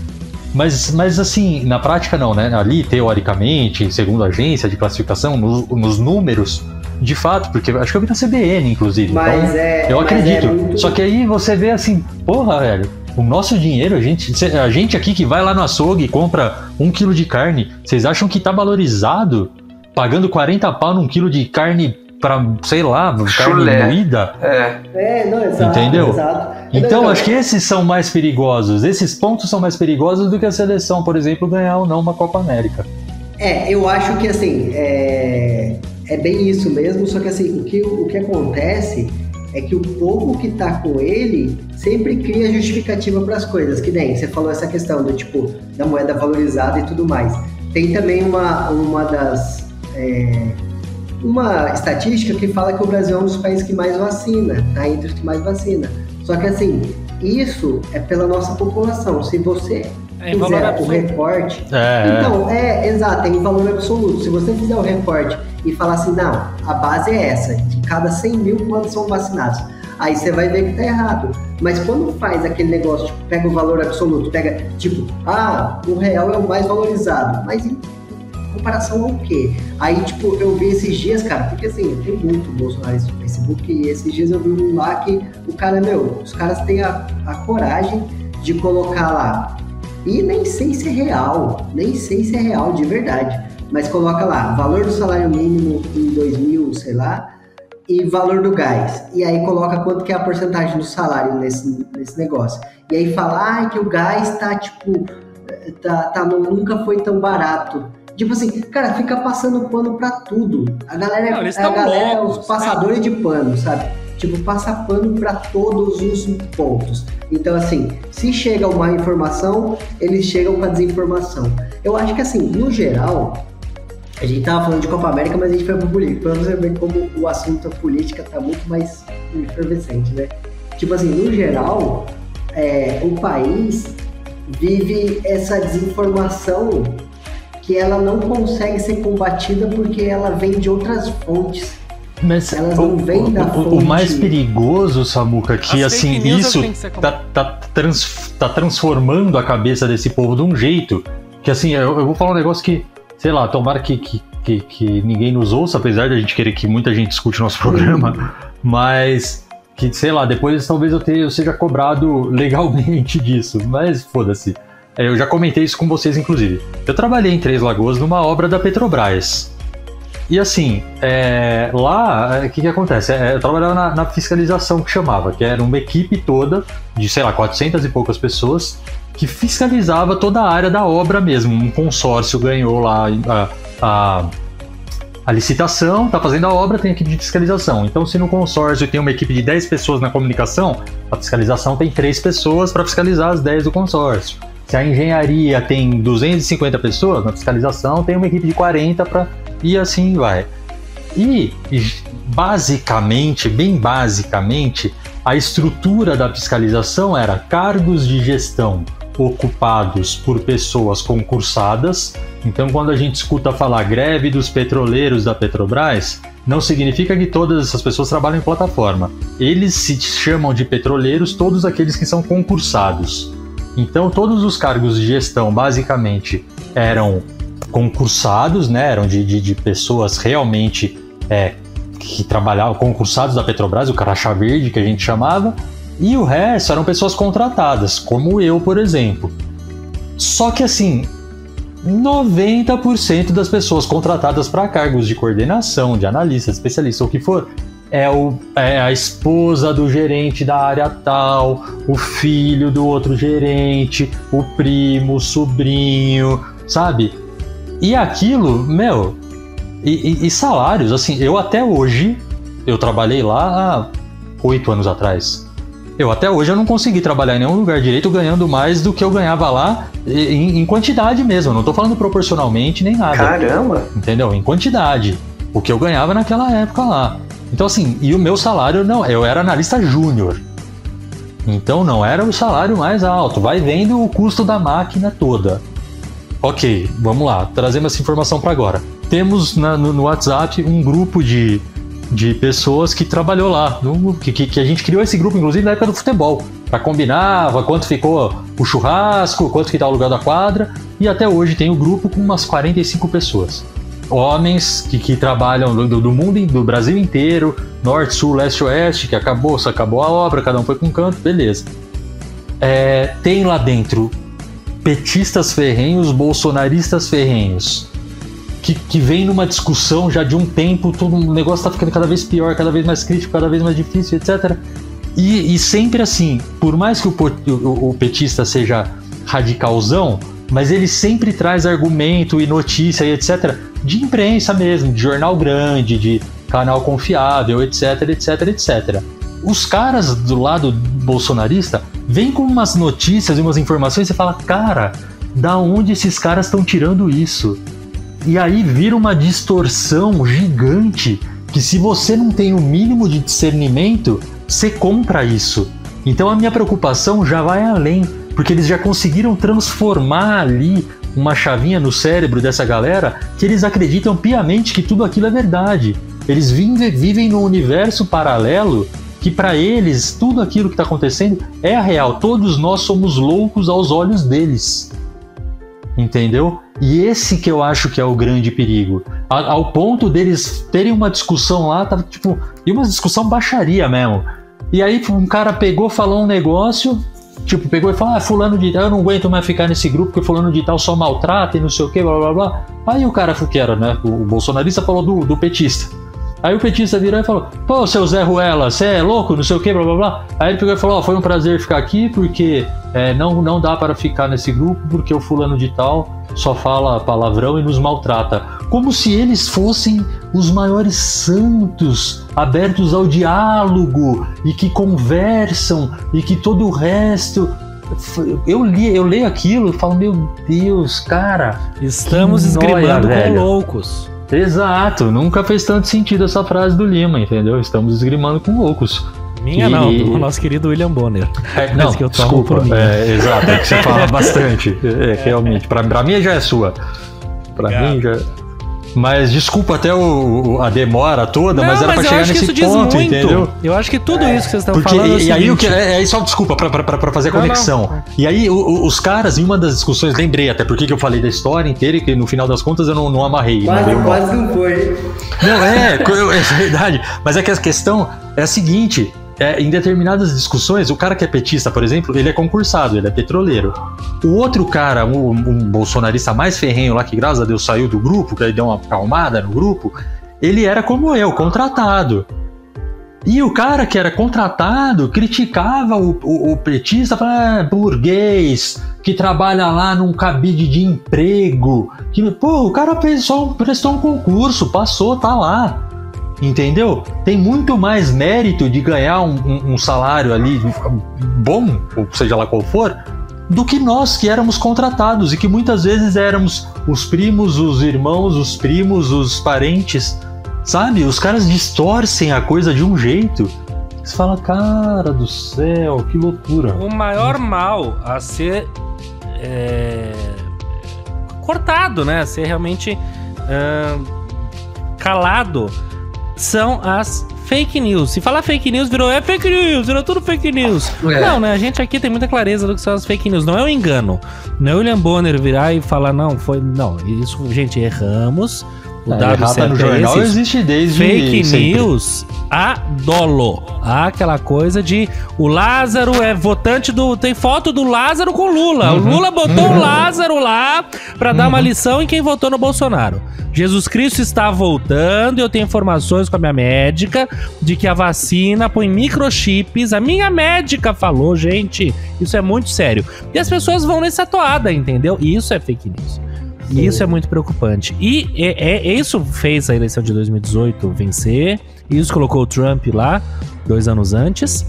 Mas assim, na prática não, né? Ali, teoricamente, segundo a agência de classificação, nos números, de fato, porque acho que eu vi na CBN, inclusive. Mas então, eu acredito. Só que aí você vê assim, porra, velho, o nosso dinheiro, a gente aqui que vai lá no açougue e compra 1 quilo de carne, vocês acham que tá valorizado? Pagando 40 pau num quilo de carne pra, sei lá, carne moída? Não, exato. Entendeu? Exato. Então, acho que esses são mais perigosos. Esses pontos são mais perigosos do que a seleção, por exemplo, ganhar ou não uma Copa América. Eu acho que, assim, é bem isso mesmo, só que, assim, o que acontece é que o povo que tá com ele sempre cria justificativa para as coisas, que nem você falou essa questão do, tipo, da moeda valorizada e tudo mais. Tem também uma estatística que fala que o Brasil é um dos países que mais vacina, tá entre os que mais vacina. Só que, assim, isso é pela nossa população. Se você fizer o recorte... Então, exato, é em valor absoluto. Se você fizer o recorte e falar assim, não, a base é essa, de cada 100 mil quantos são vacinados, aí você vai ver que tá errado. Mas quando faz aquele negócio, tipo, pega o valor absoluto, pega, tipo, o real é o mais valorizado, mas em comparação ao quê? Aí, tipo, eu vi esses dias, cara, porque assim, tem muito bolsonarista no Facebook, e esses dias eu vi um lá que o cara, os caras têm a coragem de colocar lá, e nem sei se é real de verdade, mas coloca lá, valor do salário mínimo em 2000, sei lá, e valor do gás, e aí coloca quanto que é a porcentagem do salário nesse negócio, e aí fala, que o gás tá, tipo, nunca foi tão barato. Tipo assim, cara, fica passando pano pra tudo. A galera é os passadores de pano, sabe? Tipo, passa pano pra todos os pontos. Então, assim, se chega uma informação, eles chegam com a desinformação. Eu acho que, assim, no geral, a gente tava falando de Copa América, mas a gente foi pro político. Pra você ver como o assunto política tá muito mais efervescente, né? Tipo assim, no geral, o país vive essa desinformação que ela não consegue ser combatida porque ela vem de outras fontes. Mas elas não vêm da fonte. O mais perigoso, Samuca, que assim, isso tá transformando a cabeça desse povo de um jeito que, assim, eu vou falar um negócio que, sei lá, tomara que ninguém nos ouça, apesar de a gente querer que muita gente escute o nosso programa, mas que, sei lá, depois talvez eu seja cobrado legalmente disso, mas foda-se. Eu já comentei isso com vocês, inclusive. Eu trabalhei em Três Lagoas numa obra da Petrobras. E assim, lá, o que acontece? Eu trabalhava na fiscalização, que chamava, que era uma equipe toda de, sei lá, 400 e poucas pessoas que fiscalizava toda a área da obra mesmo. Um consórcio ganhou lá a licitação, tá fazendo a obra, tem equipe de fiscalização. Então, se no consórcio tem uma equipe de 10 pessoas na comunicação, a fiscalização tem 3 pessoas para fiscalizar as 10 do consórcio. Se a engenharia tem 250 pessoas, na fiscalização tem uma equipe de 40 e assim vai. E, basicamente, bem basicamente, a estrutura da fiscalização era cargos de gestão ocupados por pessoas concursadas. Então, quando a gente escuta falar greve dos petroleiros da Petrobras, não significa que todas essas pessoas trabalham em plataforma. Eles se chamam de petroleiros todos aqueles que são concursados. Então todos os cargos de gestão basicamente eram concursados, né? Eram de pessoas realmente que trabalhavam, concursados da Petrobras, o crachá verde que a gente chamava, e o resto eram pessoas contratadas, como eu, por exemplo. Só que assim, 90% das pessoas contratadas para cargos de coordenação, de analista, especialista, o que for, é a esposa do gerente da área tal, o filho do outro gerente, o primo, o sobrinho, sabe? E aquilo, meu, e salários, assim, eu até hoje, eu trabalhei lá há 8 anos atrás. Até hoje eu não consegui trabalhar em nenhum lugar direito ganhando mais do que eu ganhava lá em quantidade mesmo. Eu não tô falando proporcionalmente nem nada. Caramba! Entendeu? Em quantidade. O que eu ganhava naquela época lá. Então assim, e o meu salário não, eu era analista júnior. Então não era o salário mais alto. Vai vendo o custo da máquina toda. Ok, vamos lá, trazemos essa informação para agora. Temos no WhatsApp um grupo de pessoas que trabalhou lá, que a gente criou esse grupo, inclusive, na época do futebol, para combinar quanto ficou o churrasco, quanto que tá o lugar da quadra, e até hoje tem o grupo com umas 45 pessoas. Homens que trabalham do mundo, do Brasil inteiro, norte, sul, leste, oeste, que acabou a obra, cada um foi com um canto, beleza. Tem lá dentro petistas ferrenhos, bolsonaristas ferrenhos, que vem numa discussão já de um tempo, o negócio tá ficando cada vez pior, cada vez mais crítico, cada vez mais difícil, etc. E sempre assim, por mais que o petista seja radicalzão, mas ele sempre traz argumento e notícia e etc. de imprensa mesmo, de jornal grande, de canal confiável, etc, etc, etc. Os caras do lado bolsonarista vêm com umas notícias e umas informações e você fala, cara, da onde esses caras estão tirando isso? E aí vira uma distorção gigante que, se você não tem o mínimo de discernimento, você compra isso. Então a minha preocupação já vai além, porque eles já conseguiram transformar ali uma chavinha no cérebro dessa galera que eles acreditam piamente que tudo aquilo é verdade. Eles vivem num universo paralelo que, para eles, tudo aquilo que está acontecendo é a real. Todos nós somos loucos aos olhos deles. Entendeu? E esse que eu acho que é o grande perigo. Ao ponto deles terem uma discussão lá, tá, tipo, e uma discussão baixaria mesmo. E aí um cara pegou, falou um negócio, tipo, pegou e falou, fulano de tal, eu não aguento mais ficar nesse grupo porque fulano de tal só maltrata e não sei o que, blá blá blá. Aí o cara que era, né, o bolsonarista falou do petista. Aí o petista virou e falou, pô, seu Zé Ruela, você é louco, não sei o que, blá blá blá. Aí ele pegou e falou, foi um prazer ficar aqui porque não dá para ficar nesse grupo porque o fulano de tal só fala palavrão e nos maltrata. Como se eles fossem os maiores santos, abertos ao diálogo e que conversam e que todo o resto... Eu leio aquilo e falo, meu Deus, cara, estamos esgrimando com loucos. Exato, nunca fez tanto sentido essa frase do Lima, entendeu? Estamos esgrimando com loucos. Não, do nosso querido William Bonner. Não, que eu desculpa, exato, é que você fala bastante, realmente, pra mim já é sua. Pra mim já... Mas desculpa até a demora toda, mas era pra chegar nesse ponto, entendeu? Eu acho que tudo isso que vocês estão falando e aí só desculpa pra fazer a conexão. Não. E aí os caras, em uma das discussões, lembrei até porque que eu falei da história inteira e que no final das contas eu não amarrei. Quase não foi. Não, é verdade. Mas é que a questão é a seguinte... em determinadas discussões, o cara que é petista, por exemplo, ele é concursado, ele é petroleiro. O outro cara, um bolsonarista mais ferrenho lá, que graças a Deus saiu do grupo, que aí deu uma acalmada no grupo, ele era como eu, contratado. E o cara que era contratado criticava o petista, falava, burguês, que trabalha lá num cabide de emprego. Que, pô, o cara prestou um concurso, passou, tá lá. Entendeu? Tem muito mais mérito de ganhar um salário ali bom, ou seja lá qual for, do que nós que éramos contratados e que muitas vezes éramos os primos, os irmãos, os primos, os parentes, sabe? Os caras distorcem a coisa de um jeito. Você fala, cara do céu, que loucura. O maior mal a ser cortado, né? A ser realmente calado, são as fake news. Se falar fake news, virou fake news, virou tudo fake news. Não, né? A gente aqui tem muita clareza do que são as fake news. Não é um engano. Não é o William Bonner virar e falar, não, foi... Não, isso, gente, erramos. O dado certo no jornal é esse. Existe desde fake sempre. News a dolo. Aquela coisa de o Lázaro é votante do... Tem foto do Lázaro com Lula. O Lula botou o Lázaro lá pra dar uma lição em quem votou no Bolsonaro. Jesus Cristo está voltando e eu tenho informações com a minha médica de que a vacina põe microchips. A minha médica falou, gente, isso é muito sério. E as pessoas vão nessa toada, entendeu? E isso é fake news. E isso é muito preocupante. E isso fez a eleição de 2018 vencer. Isso colocou o Trump lá 2 anos antes.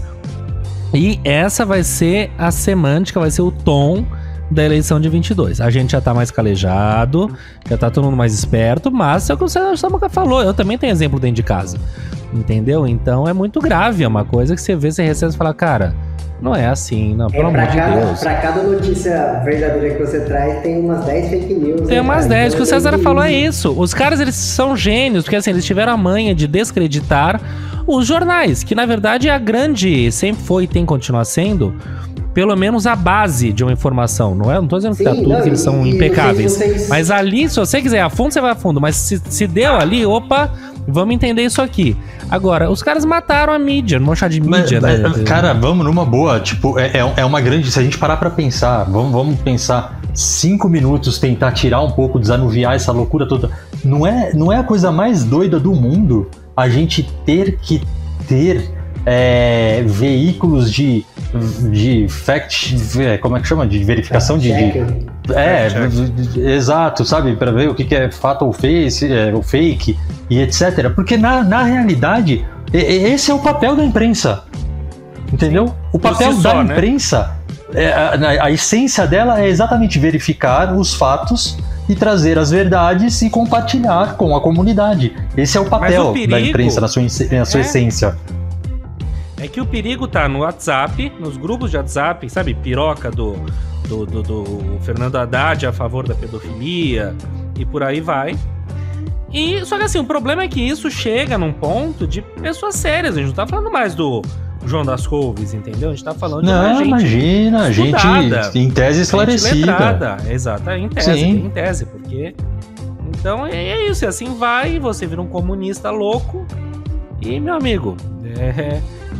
E essa vai ser a semântica, vai ser o tom da eleição de 22. A gente já tá mais calejado, já tá todo mundo mais esperto, mas é o que o Samuca falou. Eu também tenho exemplo dentro de casa. Entendeu? Então é muito grave. É uma coisa que você vê, você recebe e fala, cara... Não é assim, não, pelo amor de Deus. Pra cada notícia verdadeira que você traz, tem umas 10 fake news. Tem umas 10, que o César falou é isso. Os caras, eles são gênios, porque assim, eles tiveram a manha de descreditar os jornais, que na verdade é a grande, sempre foi e tem que continuar sendo, pelo menos a base de uma informação. Não tô dizendo que tá tudo, que eles são impecáveis. Mas ali, se você quiser a fundo, você vai a fundo. Mas se deu ali, opa... Vamos entender isso aqui. Agora, os caras mataram a mídia, não vamos achar de mídia, né? Cara, vamos numa boa. Tipo, é uma grande... Se a gente parar pra pensar, vamos pensar 5 minutos, tentar tirar um pouco, desanuviar essa loucura toda. Não é a coisa mais doida do mundo a gente ter que ter veículos de fact... Como é que chama? De verificação exato, sabe? Para ver o que é fato ou fake e etc. Porque na realidade, esse é o papel da imprensa. Entendeu? O papel da imprensa, a essência dela é exatamente verificar os fatos e trazer as verdades e compartilhar com a comunidade. Esse é o papel da imprensa na sua essência. É que o perigo tá no WhatsApp, nos grupos de WhatsApp, sabe? Piroca do Fernando Haddad a favor da pedofilia e por aí vai. E só que assim, o problema é que isso chega num ponto de pessoas sérias. A gente não tá falando mais do João das Couves, entendeu? A gente tá falando de uma gente imagina, estudada, gente em tese esclarecida. Exato, em tese, porque... Então é isso, e assim vai, você vira um comunista louco e, meu amigo,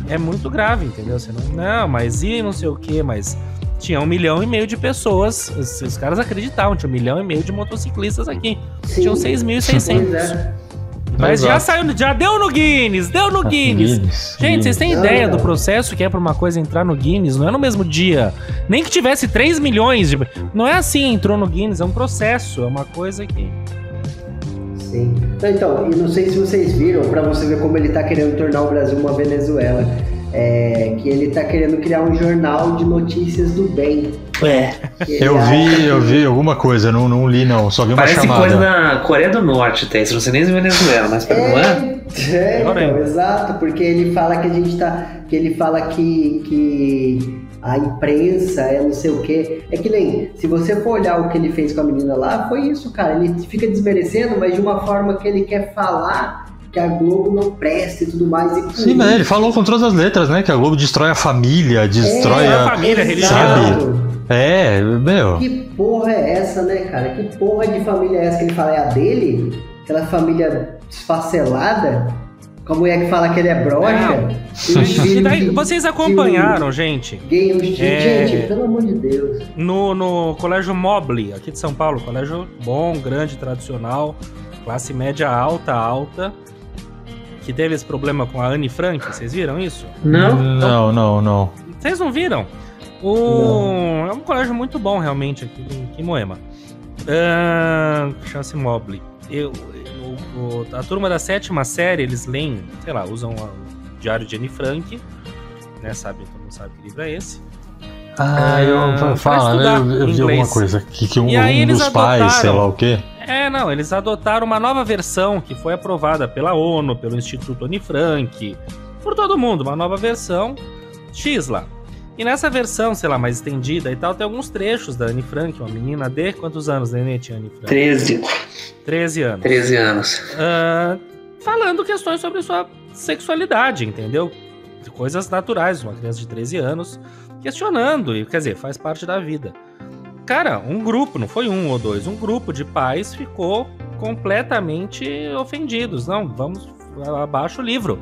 é muito grave, entendeu? Você não, mas e não sei o que, mas tinha 1,5 milhão de pessoas, os caras acreditavam, tinha 1,5 milhão de motociclistas aqui. Sim. Tinham 6.600. Mas já saiu, já deu no Guinness, Gente, vocês têm ideia do processo que é pra uma coisa entrar no Guinness? Não é no mesmo dia. Nem que tivesse 3 milhões de... Não é assim, entrou no Guinness, é um processo, é uma coisa que... Sim. Então, e não sei se vocês viram, pra você ver como ele tá querendo tornar o Brasil uma Venezuela, que ele tá querendo criar um jornal de notícias do bem. Eu vi alguma coisa, não li não, só vi uma chamada. Parece coisa da Coreia do Norte, tem, não sei nem se Venezuela, mas não é? Então, exato, porque ele fala que a gente tá, que ele fala que a imprensa é não sei o quê. É que nem, se você for olhar o que ele fez com a menina lá, foi isso, cara. Ele fica desmerecendo, mas de uma forma que ele quer falar que a Globo não presta e tudo mais. Sim, mas ele falou com todas as letras, né? Que a Globo destrói a família, destrói a família, religião. Meu. Que porra é essa, né, cara? Que porra de família é essa que ele fala? É a dele? Aquela família desfacelada? Com a mulher que fala que ele é broxa? Vocês acompanharam, gente? Gente, pelo amor de Deus. No Colégio Mobley, aqui de São Paulo, colégio bom, grande, tradicional, classe média alta, que teve esse problema com a Anne Frank, vocês viram isso? Não. Vocês não viram? É um colégio muito bom, realmente, aqui em Moema. Chama-se Mobley. A turma da 7ª série, eles leem, sei lá, usam o Diário de Anne Frank, né? Todo mundo sabe que livro é esse. Eu vi alguma coisa que um dos pais, sei lá o quê. Eles adotaram uma nova versão que foi aprovada pela ONU, pelo Instituto Anne Frank, por todo mundo, uma nova versão X lá. E nessa versão, sei lá, mais estendida e tal, tem alguns trechos da Anne Frank, uma menina de... Quantos anos, Nenê, tinha Anne Frank? 13. 13 anos. 13 anos. falando questões sobre sua sexualidade, entendeu? Coisas naturais, uma criança de 13 anos questionando, e quer dizer, faz parte da vida. Cara, um grupo, não foi um ou dois, um grupo de pais ficou completamente ofendidos. Não, vamos, abaixo o livro.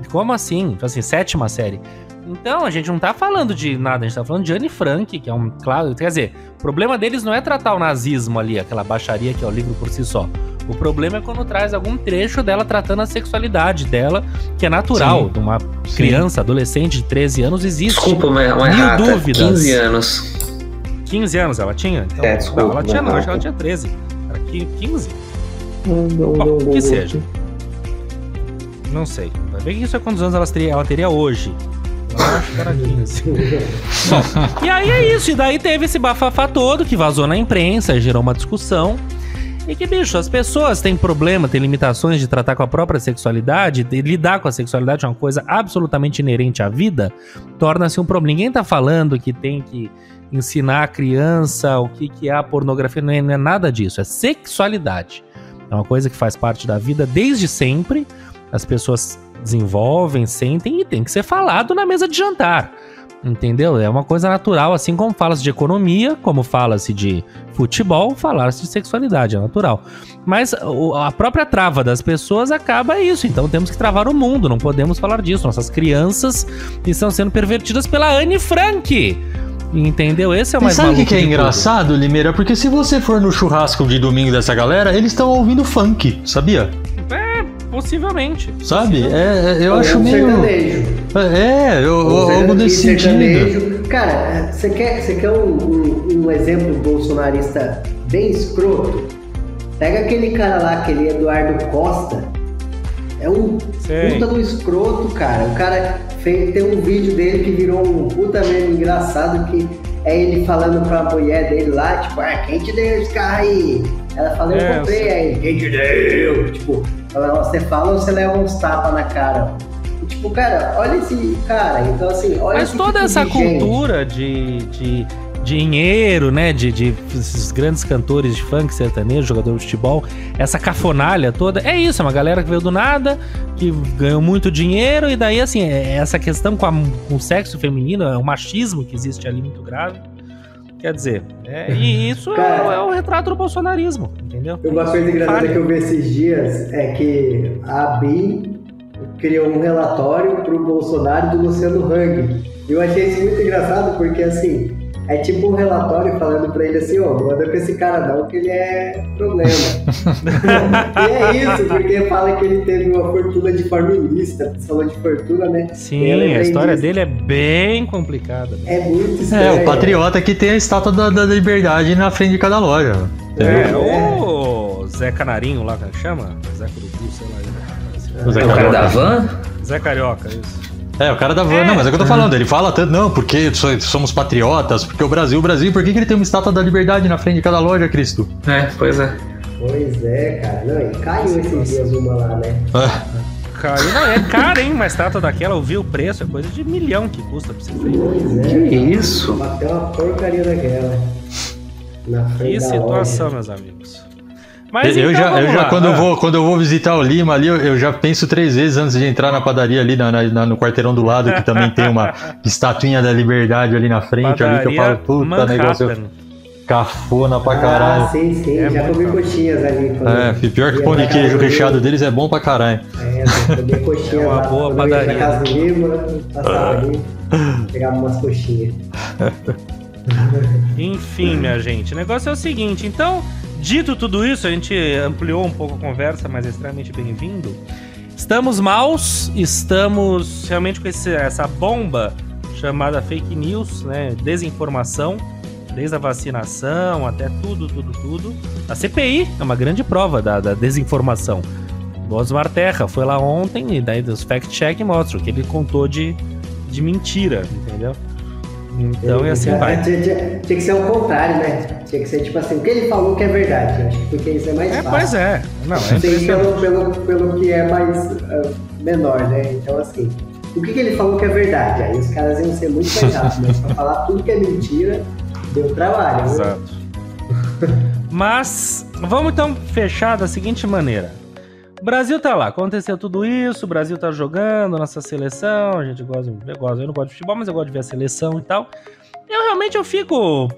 Como assim? Assim, 7ª série. Então, a gente não tá falando de nada, a gente tá falando de Anne Frank, que é um, claro, quer dizer, o problema deles não é tratar o nazismo ali, aquela baixaria que é o livro por si só. O problema é quando traz algum trecho dela tratando a sexualidade dela, que é natural, de uma criança, adolescente de 13 anos, existe. Desculpa, mas mil dúvidas. 15 anos. 15 anos ela tinha? Então, Desculpa. Não, ela tinha não, acho que ela tinha 13. Era 15? Bom, que seja. Não sei. Vai ver que isso é quantos anos ela teria hoje. Eu acho que era 15. Bom, e aí é isso. E daí teve esse bafafá todo que vazou na imprensa, gerou uma discussão. E que, bicho, as pessoas têm problema, têm limitações de tratar com a própria sexualidade, de lidar com a sexualidade é uma coisa absolutamente inerente à vida, torna-se um problema. Ninguém tá falando que tem que ensinar a criança o que é a pornografia, não é nada disso, é sexualidade. É uma coisa que faz parte da vida desde sempre, as pessoas desenvolvem, sentem e tem que ser falado na mesa de jantar. Entendeu? É uma coisa natural, assim como fala-se de economia, como fala-se de futebol, falar-se de sexualidade, é natural. Mas a própria trava das pessoas acaba isso, então temos que travar o mundo, não podemos falar disso. Nossas crianças estão sendo pervertidas pela Anne Frank. Entendeu? Esse é o mais maluco. Sabe o que é engraçado, Limeira? Porque se você for no churrasco de domingo dessa galera, eles estão ouvindo funk, sabia? Possivelmente. Sabe? Eu acho meio... sertanejo. Algo desse sentido. Cara, você quer um exemplo bolsonarista bem escroto? Pega aquele cara lá, aquele Eduardo Costa. É um puta do escroto, cara. O cara tem um vídeo dele que virou um puta meme engraçado, que é ele falando pra mulher dele lá, tipo, quem te deu esse carro aí? Ela fala, eu comprei, aí, quem te deu? Tipo, você fala ou você leva uns tapas na cara? E, tipo, cara, olha esse cara, então assim, olha. Mas toda essa cultura de dinheiro, né, de esses grandes cantores de funk, sertanejo, jogador de futebol, essa cafonalha toda, é isso, é uma galera que veio do nada, que ganhou muito dinheiro, e daí, assim, essa questão com o sexo feminino, é o machismo que existe ali muito grave. Quer dizer, e isso é o retrato do bolsonarismo, entendeu? Uma coisa engraçada que eu vi esses dias é que a BIM criou um relatório pro Bolsonaro do Luciano Hang. Eu achei isso muito engraçado porque, assim, é tipo um relatório falando pra ele assim, não anda com esse cara não, que ele é problema. E é isso, porque fala que ele teve uma fortuna de forma ilícita, você falou de fortuna, né? Sim, a história dele é bem complicada. Né? É muito estranho. O patriota que tem a estátua da liberdade na frente de cada loja. O Zé Canarinho lá, como chama? Zé Curubu, sei lá. O cara da van? Zé Carioca, isso. O cara da van, não, mas é o que eu tô falando, ele fala tanto, não, porque somos patriotas, porque o Brasil, por que ele tem uma estátua da liberdade na frente de cada loja, Cristo? Pois é. Pois é, cara, não, e caiu esses dias uma lá, né? Caiu, não, é caro, hein, uma estátua daquela, eu vi o preço, é coisa de 1 milhão que custa pra você ver. Pois é. Que isso? Bateu uma porcaria daquela. Na frente Que da situação, loja. meus amigos. Mas eu então, já quando eu vou visitar o Lima ali, eu já penso 3 vezes antes de entrar na padaria ali no quarteirão do lado, que também tem uma estatuinha da liberdade ali na frente, ali que eu falo, puta, Manhattan. negócio cafona pra caralho. Sim, já comi coxinhas ali. Pior que o pão de queijo recheado deles é bom pra caralho. Comi coxinhas uma lá, boa quando eu ia padaria. pra casa do Lima, passava ali, pegava umas coxinhas. Enfim, minha gente, o negócio é o seguinte, então, dito tudo isso, a gente ampliou um pouco a conversa, mas é extremamente bem-vindo. Estamos maus, estamos realmente com essa bomba chamada fake news, né, desinformação, desde a vacinação até tudo. A CPI é uma grande prova da desinformação. O Osmar Terra foi lá ontem e daí os fact-check mostram que ele contou de mentira, entendeu? Então é assim vai. Tinha que ser o contrário, né? Tinha que ser tipo assim, o que ele falou que é verdade. Acho que porque isso é mais fácil. Pois é. Não, é Sim, pelo que é mais menor, né? Então assim, o que ele falou que é verdade? Aí os caras iam ser muito mais rápidos, mas pra falar tudo que é mentira, deu trabalho, né? Exato. Mas vamos então fechar da seguinte maneira. O Brasil tá lá, aconteceu tudo isso, o Brasil tá jogando, nossa seleção, a gente gosta, eu não gosto de futebol, mas eu gosto de ver a seleção e tal. Eu fico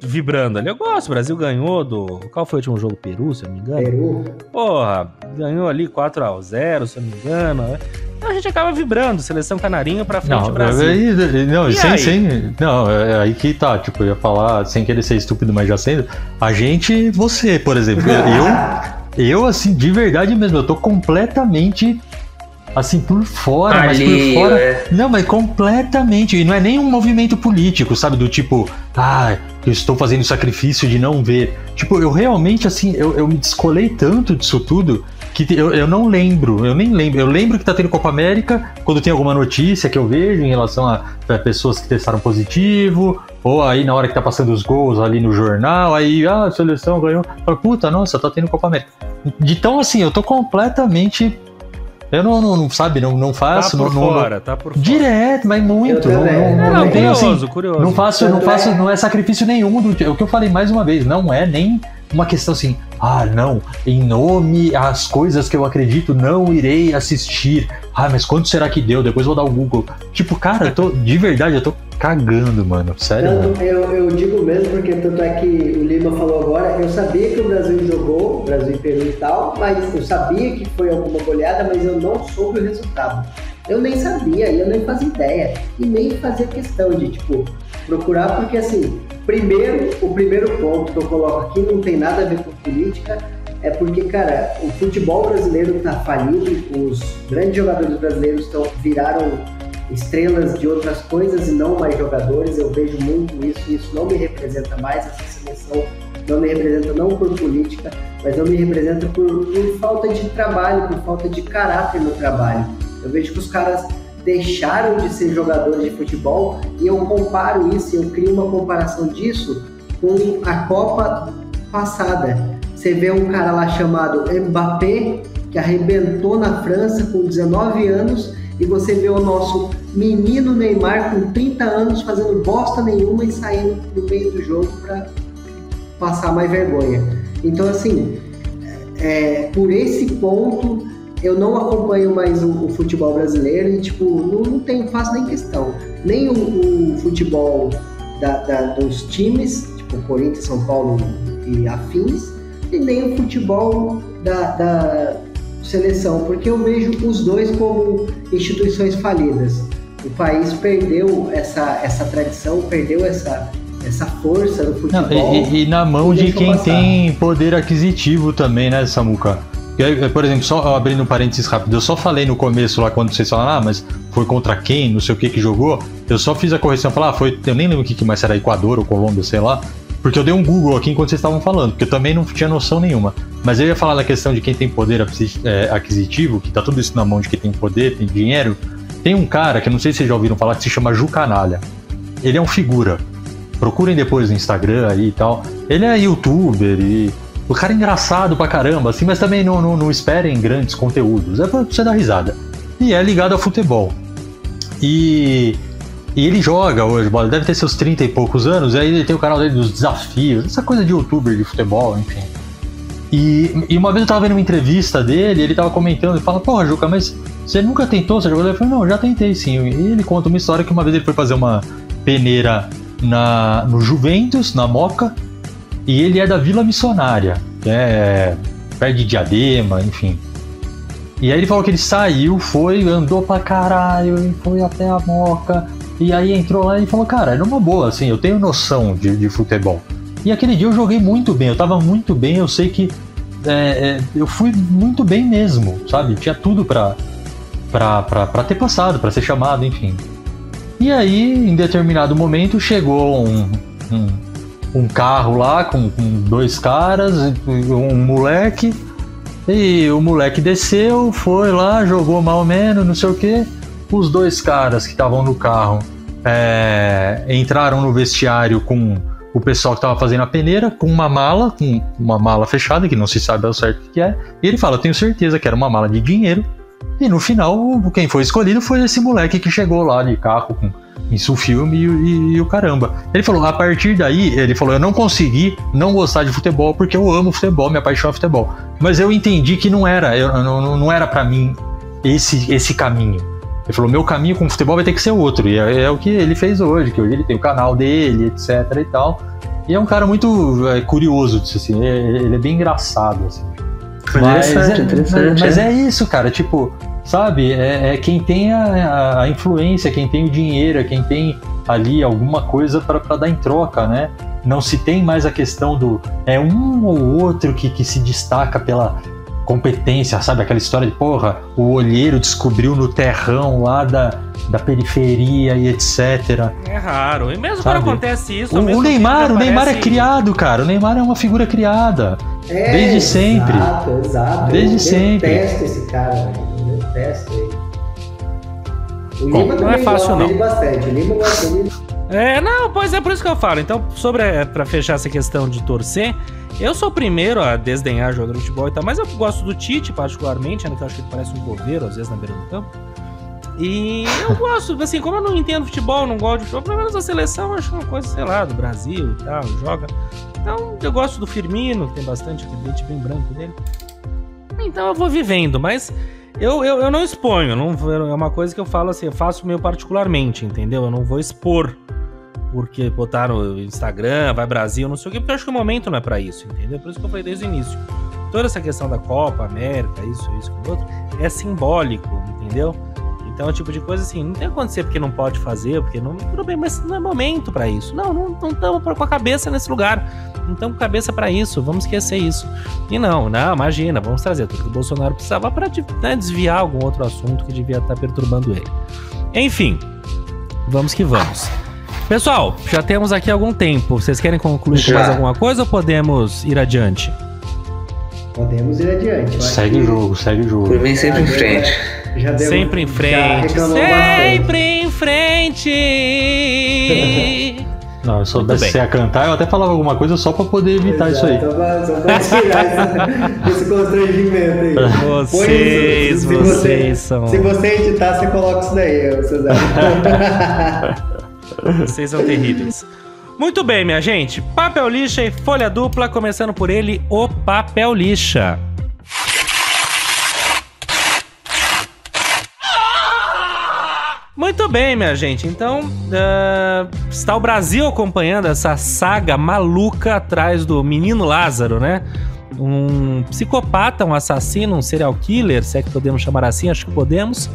vibrando ali, eu gosto, o Brasil ganhou qual foi o último jogo? Peru, se eu não me engano? Peru. Porra, ganhou ali 4-0, se eu não me engano. Então a gente acaba vibrando, seleção canarinho pra frente, Brasil. Aí que tá, tipo, eu ia falar, sem querer ser estúpido, mas já sendo, você, por exemplo, eu, assim, de verdade mesmo, eu tô completamente, assim, por fora, mas por fora... Não, mas completamente, e não é nem um movimento político, sabe, do tipo, eu estou fazendo sacrifício de não ver. Tipo, eu realmente, assim, eu me descolei tanto disso tudo, que eu não lembro, eu nem lembro. Eu lembro que tá tendo Copa América, quando tem alguma notícia que eu vejo em relação a pessoas que testaram positivo, ou aí na hora que tá passando os gols ali no jornal, aí, a seleção ganhou. Fala, puta, nossa, tá tendo Copa América. Então, assim, eu tô completamente... Eu não faço... Tá por fora. Direto, mas muito. Não tenho, curioso. Não faço, não é sacrifício nenhum. O que eu falei mais uma vez, não é nem uma questão assim, não, em nome às coisas que eu acredito, não irei assistir. Mas quanto será que deu? Depois vou dar o Google. Tipo, cara, de verdade, eu tô cagando, mano. Sério. Tanto, eu digo mesmo, porque tanto é que o Lima falou agora, eu sabia que o Brasil jogou, Brasil e Peru e tal, mas eu sabia que foi alguma goleada, mas eu não soube o resultado. Eu nem sabia, eu nem fazia ideia. E nem fazia questão de, tipo, procurar, porque assim, o primeiro ponto que eu coloco aqui não tem nada a ver com política, é porque, cara, o futebol brasileiro tá falido, os grandes jogadores brasileiros viraram estrelas de outras coisas e não mais jogadores. Eu vejo muito isso não me representa mais, essa seleção não me representa não por política, mas não me representa por falta de trabalho, por falta de caráter no trabalho. Eu vejo que os caras deixaram de ser jogadores de futebol e eu comparo isso, eu crio uma comparação disso com a Copa passada. Você vê um cara lá chamado Mbappé, que arrebentou na França com 19 anos, e você vê o nosso menino Neymar com 30 anos fazendo bosta nenhuma e saindo no meio do jogo para passar mais vergonha. Então, assim, por esse ponto, eu não acompanho mais o futebol brasileiro e, tipo, não faço nem questão. Nem o futebol dos times, tipo Corinthians, São Paulo e afins, e nem o futebol da seleção, porque eu vejo os dois como instituições falidas. O país perdeu essa tradição, perdeu essa força do futebol. E na mão de quem tem poder aquisitivo também, né, Samuca? Por exemplo, só abrindo um parênteses rápido, eu só falei no começo lá, quando vocês falaram, mas foi contra quem, não sei o que jogou, eu só fiz a correção, falar, eu nem lembro o que mais era, Equador ou Colômbia, sei lá, porque eu dei um Google aqui enquanto vocês estavam falando, porque eu também não tinha noção nenhuma. Mas eu ia falar da questão de quem tem poder aquisitivo, que tá tudo isso na mão de quem tem poder, tem dinheiro. Tem um cara, que eu não sei se vocês já ouviram falar, que se chama Ju Canalha. Ele é um figura. Procurem depois no Instagram aí e tal. Ele é youtuber e... O cara é engraçado pra caramba, assim, mas também não esperem grandes conteúdos. É pra você dar risada. E é ligado ao futebol. E ele joga hoje, deve ter seus 30 e poucos anos, e aí ele tem o canal dele dos desafios, essa coisa de youtuber de futebol, enfim. E uma vez eu tava vendo uma entrevista dele, ele tava comentando, ele fala, porra, Juca, mas você nunca tentou ser jogador? Eu falei, não, já tentei sim. E ele conta uma história que uma vez ele foi fazer uma peneira no Juventus, na Moca, e ele é da Vila Missionária, que é perto de Diadema, enfim. E aí ele falou que ele saiu, andou pra caralho, e foi até a Moca, e aí entrou lá e falou, cara, é numa boa, assim, eu tenho noção de futebol. E aquele dia eu joguei muito bem, eu tava muito bem, eu sei que eu fui muito bem mesmo, sabe? Tinha tudo pra ter passado, pra ser chamado, enfim. E aí, em determinado momento, chegou um carro lá com dois caras, um moleque, e o moleque desceu, foi lá, jogou mal ou menos, não sei o que. Os dois caras que estavam no carro entraram no vestiário com o pessoal que estava fazendo a peneira, com uma mala fechada, que não se sabe ao certo o que é, e ele fala, eu tenho certeza que era uma mala de dinheiro, e no final, quem foi escolhido foi esse moleque que chegou lá de carro Isso, o filme e o caramba. Ele falou, a partir daí, ele falou, eu não consegui não gostar de futebol porque eu amo futebol, me apaixono por futebol. Mas eu entendi que não era pra mim esse caminho. Ele falou, meu caminho com o futebol vai ter que ser outro. E é o que ele fez hoje, que hoje ele tem o canal dele, etc e tal. E é um cara muito curioso, assim, ele é bem engraçado, assim. Interessante. Mas é isso, cara, tipo, sabe, é quem tem a influência, quem tem o dinheiro, é quem tem ali alguma coisa pra dar em troca, né? Não se tem mais a questão do um ou outro que se destaca pela competência, sabe? Aquela história de, porra, o olheiro descobriu no terrão lá da periferia e etc. É raro. E mesmo sabe? quando acontece isso... O Neymar é criado, cara. O Neymar é uma figura criada. Desde sempre. Exato. Desde sempre. Eu detesto esse cara, velho. Eu detesto ele. O Bom, Lima não também é fácil, gosta não. dele bastante. O Lima gosta dele. Não, pois é por isso que eu falo. Então, pra fechar essa questão de torcer, eu sou o primeiro a desdenhar jogador de futebol e tal, mas eu gosto do Tite particularmente, né, que eu acho que ele parece um coveiro, às vezes, na beira do campo. E eu gosto, assim, como eu não entendo futebol, não gosto de futebol, pelo menos a seleção eu acho uma coisa, sei lá, do Brasil e tal, joga. Então, eu gosto do Firmino, que tem bastante aquele dente bem branco dele. Então eu vou vivendo, mas eu não exponho, é uma coisa que eu falo assim, eu faço meio particularmente, entendeu? Eu não vou expor porque botar no Instagram, vai Brasil, não sei o quê, porque eu acho que o momento não é pra isso, entendeu? Por isso que eu falei desde o início. Toda essa questão da Copa, América, isso, aquilo outro, é simbólico, entendeu? Então é o tipo de coisa assim, não tem que acontecer porque não pode fazer, porque não... Tudo bem, mas não é momento pra isso. Não estamos com a cabeça nesse lugar. Não estamos com a cabeça pra isso, vamos esquecer isso. E não, imagina, vamos trazer tudo que o Bolsonaro precisava pra desviar algum outro assunto que devia estar perturbando ele. Enfim, vamos que vamos. Pessoal, já temos aqui algum tempo. Vocês querem concluir com mais alguma coisa ou podemos ir adiante? Podemos ir adiante. Segue o jogo. Por mim, sempre em frente. Sempre em frente. Sempre em frente. Não, eu soubesse se ia cantar, eu até falava alguma coisa só pra poder evitar isso aí. Só pra tirar esse constrangimento aí. Vocês são... Se você editar, você coloca isso daí, Cesar. Vocês são terríveis. Muito bem, minha gente. Papel Lixa e Folha Dupla, começando por ele, o Papel Lixa. Muito bem, minha gente. Então, está o Brasil acompanhando essa saga maluca atrás do menino Lázaro, né? Um psicopata, um assassino, um serial killer, se é que podemos chamar assim, acho que podemos,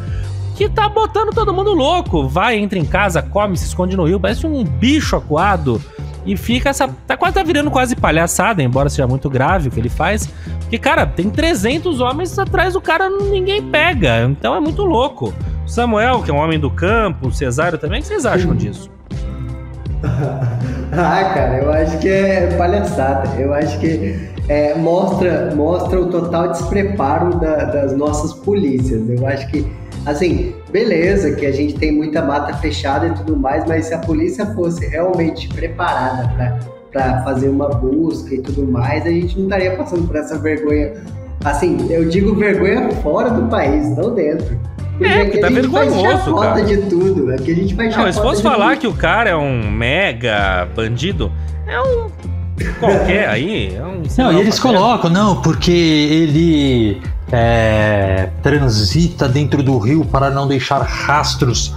que tá botando todo mundo louco. Vai, entra em casa, come, se esconde no rio, parece um bicho acuado. E fica tá virando quase palhaçada, embora seja muito grave o que ele faz. Porque, cara, tem 300 homens atrás do cara, ninguém pega. Então é muito louco. O Samuel, que é um homem do campo, o Cesário também, o que vocês acham disso? Cara, eu acho que é palhaçada. Eu acho que mostra o total despreparo das nossas polícias. Eu acho que, assim, beleza que a gente tem muita mata fechada e tudo mais, mas se a polícia fosse realmente preparada para fazer uma busca e tudo mais, a gente não estaria passando por essa vergonha. Assim, eu digo vergonha fora do país, não dentro. Porque tá vergonhoso, cara. De tudo. Aqui a gente vai se fosse falar que o cara é um mega bandido, é um qualquer aí, é um... Não, e eles colocam, porque ele transita dentro do rio para não deixar rastros.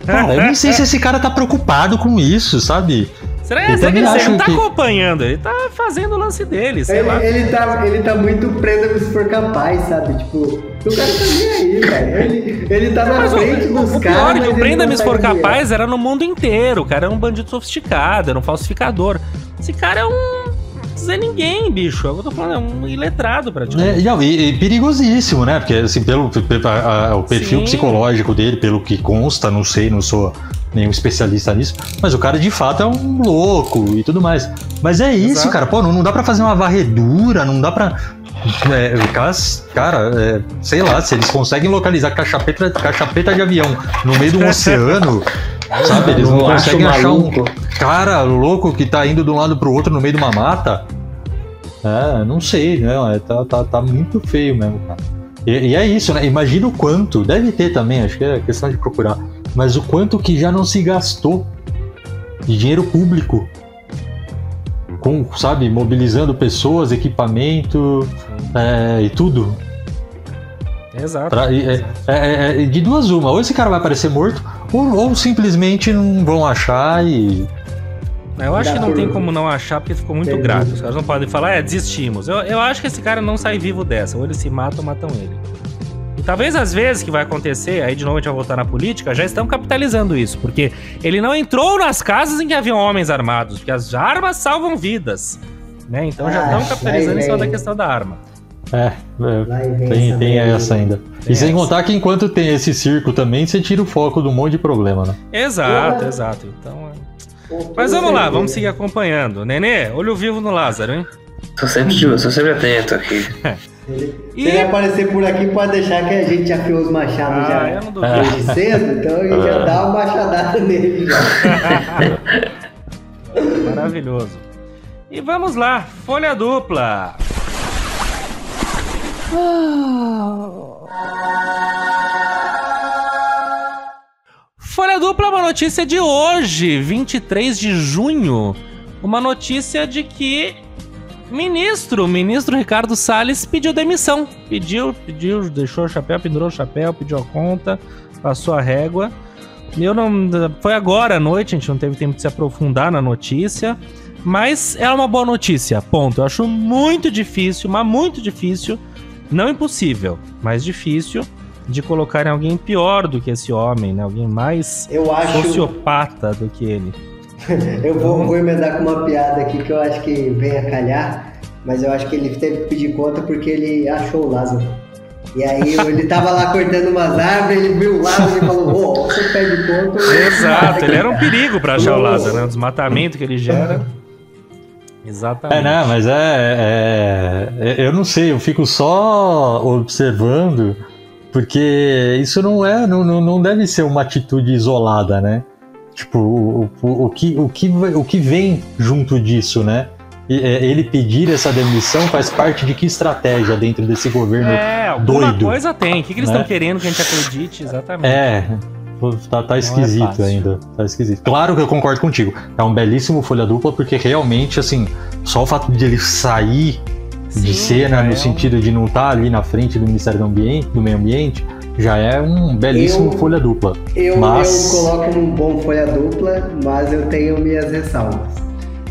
Cara, eu não sei se esse cara tá preocupado com isso, sabe? Será que ele não tá acompanhando? Ele tá fazendo o lance dele, sei lá. Ele tá muito prenda se for capaz, sabe? Tipo, o cara tá nem aí, velho. Ele tá na frente dos caras. O pior, o prenda-me se for capaz era no mundo inteiro. O cara era um bandido sofisticado, era um falsificador. Esse cara é um... Zé ninguém, bicho. Eu tô falando, é um iletrado praticamente. E perigosíssimo, né? Porque assim, pelo o perfil psicológico dele, pelo que consta, não sei, não sou nenhum especialista nisso, mas o cara de fato é um louco e tudo mais. Mas é isso, cara. Pô, não dá pra fazer uma varredura, não dá pra... sei lá, se eles conseguem localizar cachapeta de avião no meio do oceano, sabe? Eles não conseguem achar um cara louco que tá indo de um lado pro outro no meio de uma mata. Não sei, né? Tá muito feio mesmo, cara. E é isso, né? Imagina o quanto, deve ter também, acho que é questão de procurar. mas o quanto que já não se gastou de dinheiro público com, sabe, mobilizando pessoas, equipamento e tudo. Exato. De duas uma, ou esse cara vai aparecer morto, ou simplesmente não vão achar e... Eu acho que não tem como não achar, porque ficou muito grave. Os caras não podem falar, desistimos. Eu acho que esse cara não sai vivo dessa. Ou ele se mata ou matam ele. E talvez às vezes que vai acontecer, aí de novo a gente vai voltar na política, já estão capitalizando isso. Porque ele não entrou nas casas em que haviam homens armados, porque as armas salvam vidas. Né? Então já estão capitalizando em cima da questão da arma. Tem essa ainda. E sem contar que enquanto tem esse circo também, você tira o foco de um monte de problema, né? Exato. Então... Mas vamos lá, vamos seguir acompanhando. Nenê, olho vivo no Lázaro, hein? Tô sempre atento aqui. Se ele aparecer por aqui, pode deixar que a gente já afiou os machados eu não duvido. desde cedo, então a gente já dá uma machadada nele já. Maravilhoso. E vamos lá, folha dupla. Folha dupla, uma notícia de hoje, 23 de junho. Uma notícia de que o ministro Ricardo Salles pediu demissão. Pediu, deixou o chapéu, pendurou o chapéu, pediu a conta, passou a régua. Foi agora à noite, a gente não teve tempo de se aprofundar na notícia. Mas é uma boa notícia, ponto. Eu acho muito difícil, não impossível, mas difícil, de colocarem alguém pior do que esse homem, né? Alguém mais sociopata do que ele. Eu vou emendar com uma piada aqui que eu acho que vem a calhar, mas eu acho que ele teve que pedir conta porque ele achou o Lázaro. E aí ele tava lá cortando umas árvores, ele viu o Lázaro e falou, você pede conta. Exato, ele era um perigo pra achar o Lázaro, né? O desmatamento que ele gera. Exatamente. Mas eu não sei, eu fico só observando, porque isso não deve ser uma atitude isolada, né? Tipo, o que vem junto disso, né? Ele pedir essa demissão faz parte de que estratégia dentro desse governo doido? Alguma coisa tem. O que eles estão querendo que a gente acredite exatamente? Tá esquisito ainda. Tá esquisito. Claro que eu concordo contigo. É um belíssimo folha dupla, porque realmente, assim, só o fato de ele sair de cena, no sentido de não estar ali na frente do Ministério do Meio Ambiente, já é um belíssimo folha dupla. Eu coloco um bom folha dupla, mas eu tenho minhas ressalvas.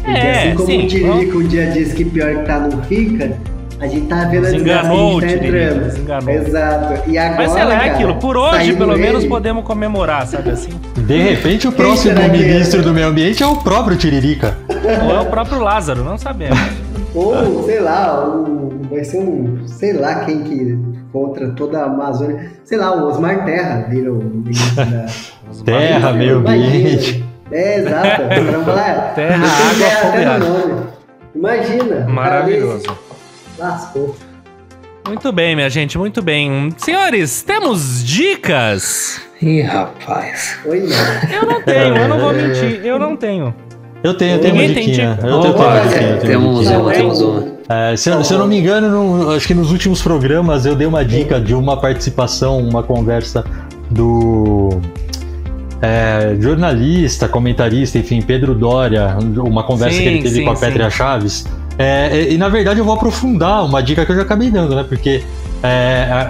Porque assim como o Tiririca um dia disse que pior que tá não fica, a gente tá vendo a desgraça que a gente tá entrando. Desenganou. Exato. E agora, mas sei lá, é aquilo. Por hoje, pelo menos, podemos comemorar, sabe assim? De repente, o próximo ministro do Meio Ambiente é o próprio Tiririca. Ou é o próprio Lázaro, não sabemos. Ou, sei lá, vai ser sei lá quem que contra toda a Amazônia. Sei lá, o Osmar Terra vira o ministro da... Terra, Meio Ambiente. Exato. Terra, água, fogo. Imagina. Maravilhoso. Lascou. Muito bem, minha gente, muito bem. Senhores, temos dicas? Ih, rapaz. Oi, não. Eu não tenho, eu não vou mentir, eu não tenho. Eu tenho uma diquinha. Temos uma. Se eu não me engano, acho que nos últimos programas eu dei uma dica de uma participação, uma conversa do jornalista, comentarista, enfim, Pedro Doria, uma conversa que ele teve com a Pétrea Chaves. E na verdade eu vou aprofundar uma dica que eu já acabei dando, né? Porque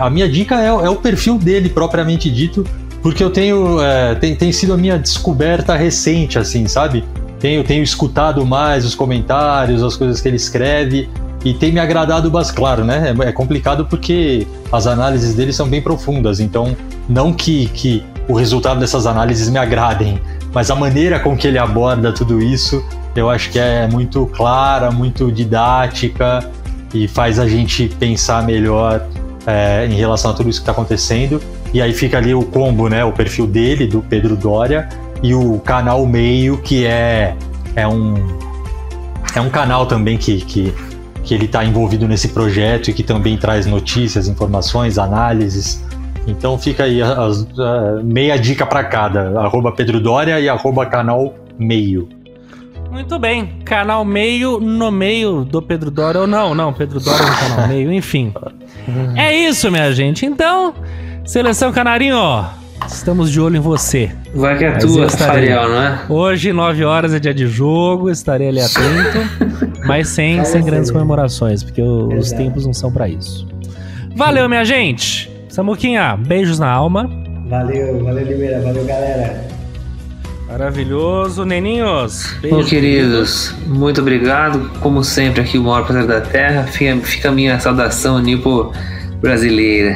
a minha dica é o perfil dele propriamente dito, porque eu tem sido a minha descoberta recente, assim, sabe? Tenho escutado mais os comentários, as coisas que ele escreve, e tem me agradado bastante, claro, né? É complicado porque as análises dele são bem profundas, então não que o resultado dessas análises me agradem, mas a maneira com que ele aborda tudo isso, eu acho que é muito clara, muito didática e faz a gente pensar melhor em relação a tudo isso que está acontecendo. E aí fica ali o combo, né? O perfil dele, do Pedro Doria, e o canal Meio, que é um canal também que ele está envolvido nesse projeto e que também traz notícias, informações, análises. Então fica aí meia dica para cada, @Pedro Doria e @canal Meio. Muito bem, canal Meio no meio do Pedro Doria, ou não, Pedro Doria no canal Meio, enfim. É isso, minha gente. Então, Seleção Canarinho, Estamos de olho em você. Vai que é Mas eu tua, estarei. Fariel, não é? Hoje, 9 horas, é dia de jogo, estarei ali atento, mas sem grandes comemorações, porque os Exato. tempos não são pra isso. Valeu, minha gente! Samuquinha, beijos na alma. Valeu, Limeira, valeu, galera. Maravilhoso. Neninhos, Ô, beijos. queridos, muito obrigado. Como sempre, aqui o maior prazer da Terra. Fica a minha saudação nipo brasileira.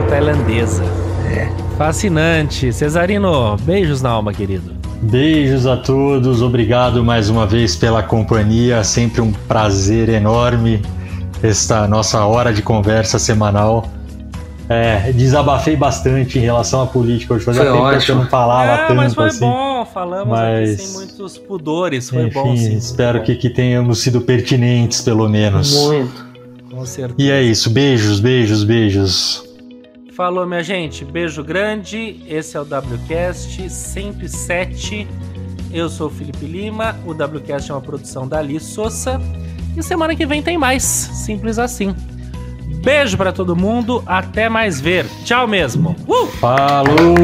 Tailandesa. Fascinante. Cesarino, beijos na alma, querido. Beijos a todos, obrigado mais uma vez pela companhia, sempre um prazer enorme esta nossa hora de conversa semanal. Desabafei bastante em relação à política hoje, fazia Foi tempo que eu ótimo. não falava tanto mas foi assim. bom, falamos Mas- aqui sem muitos pudores, foi Enfim, bom sim. espero que tenhamos sido pertinentes pelo menos. Muito. Com certeza. E é isso, beijos, beijos, beijos. Falou, minha gente. Beijo grande. Esse é o WCast 107. Eu sou o Felipe Lima. O WCast é uma produção da Ali Sousa. E semana que vem tem mais. Simples assim. Beijo pra todo mundo. Até mais ver. Tchau mesmo. Falou!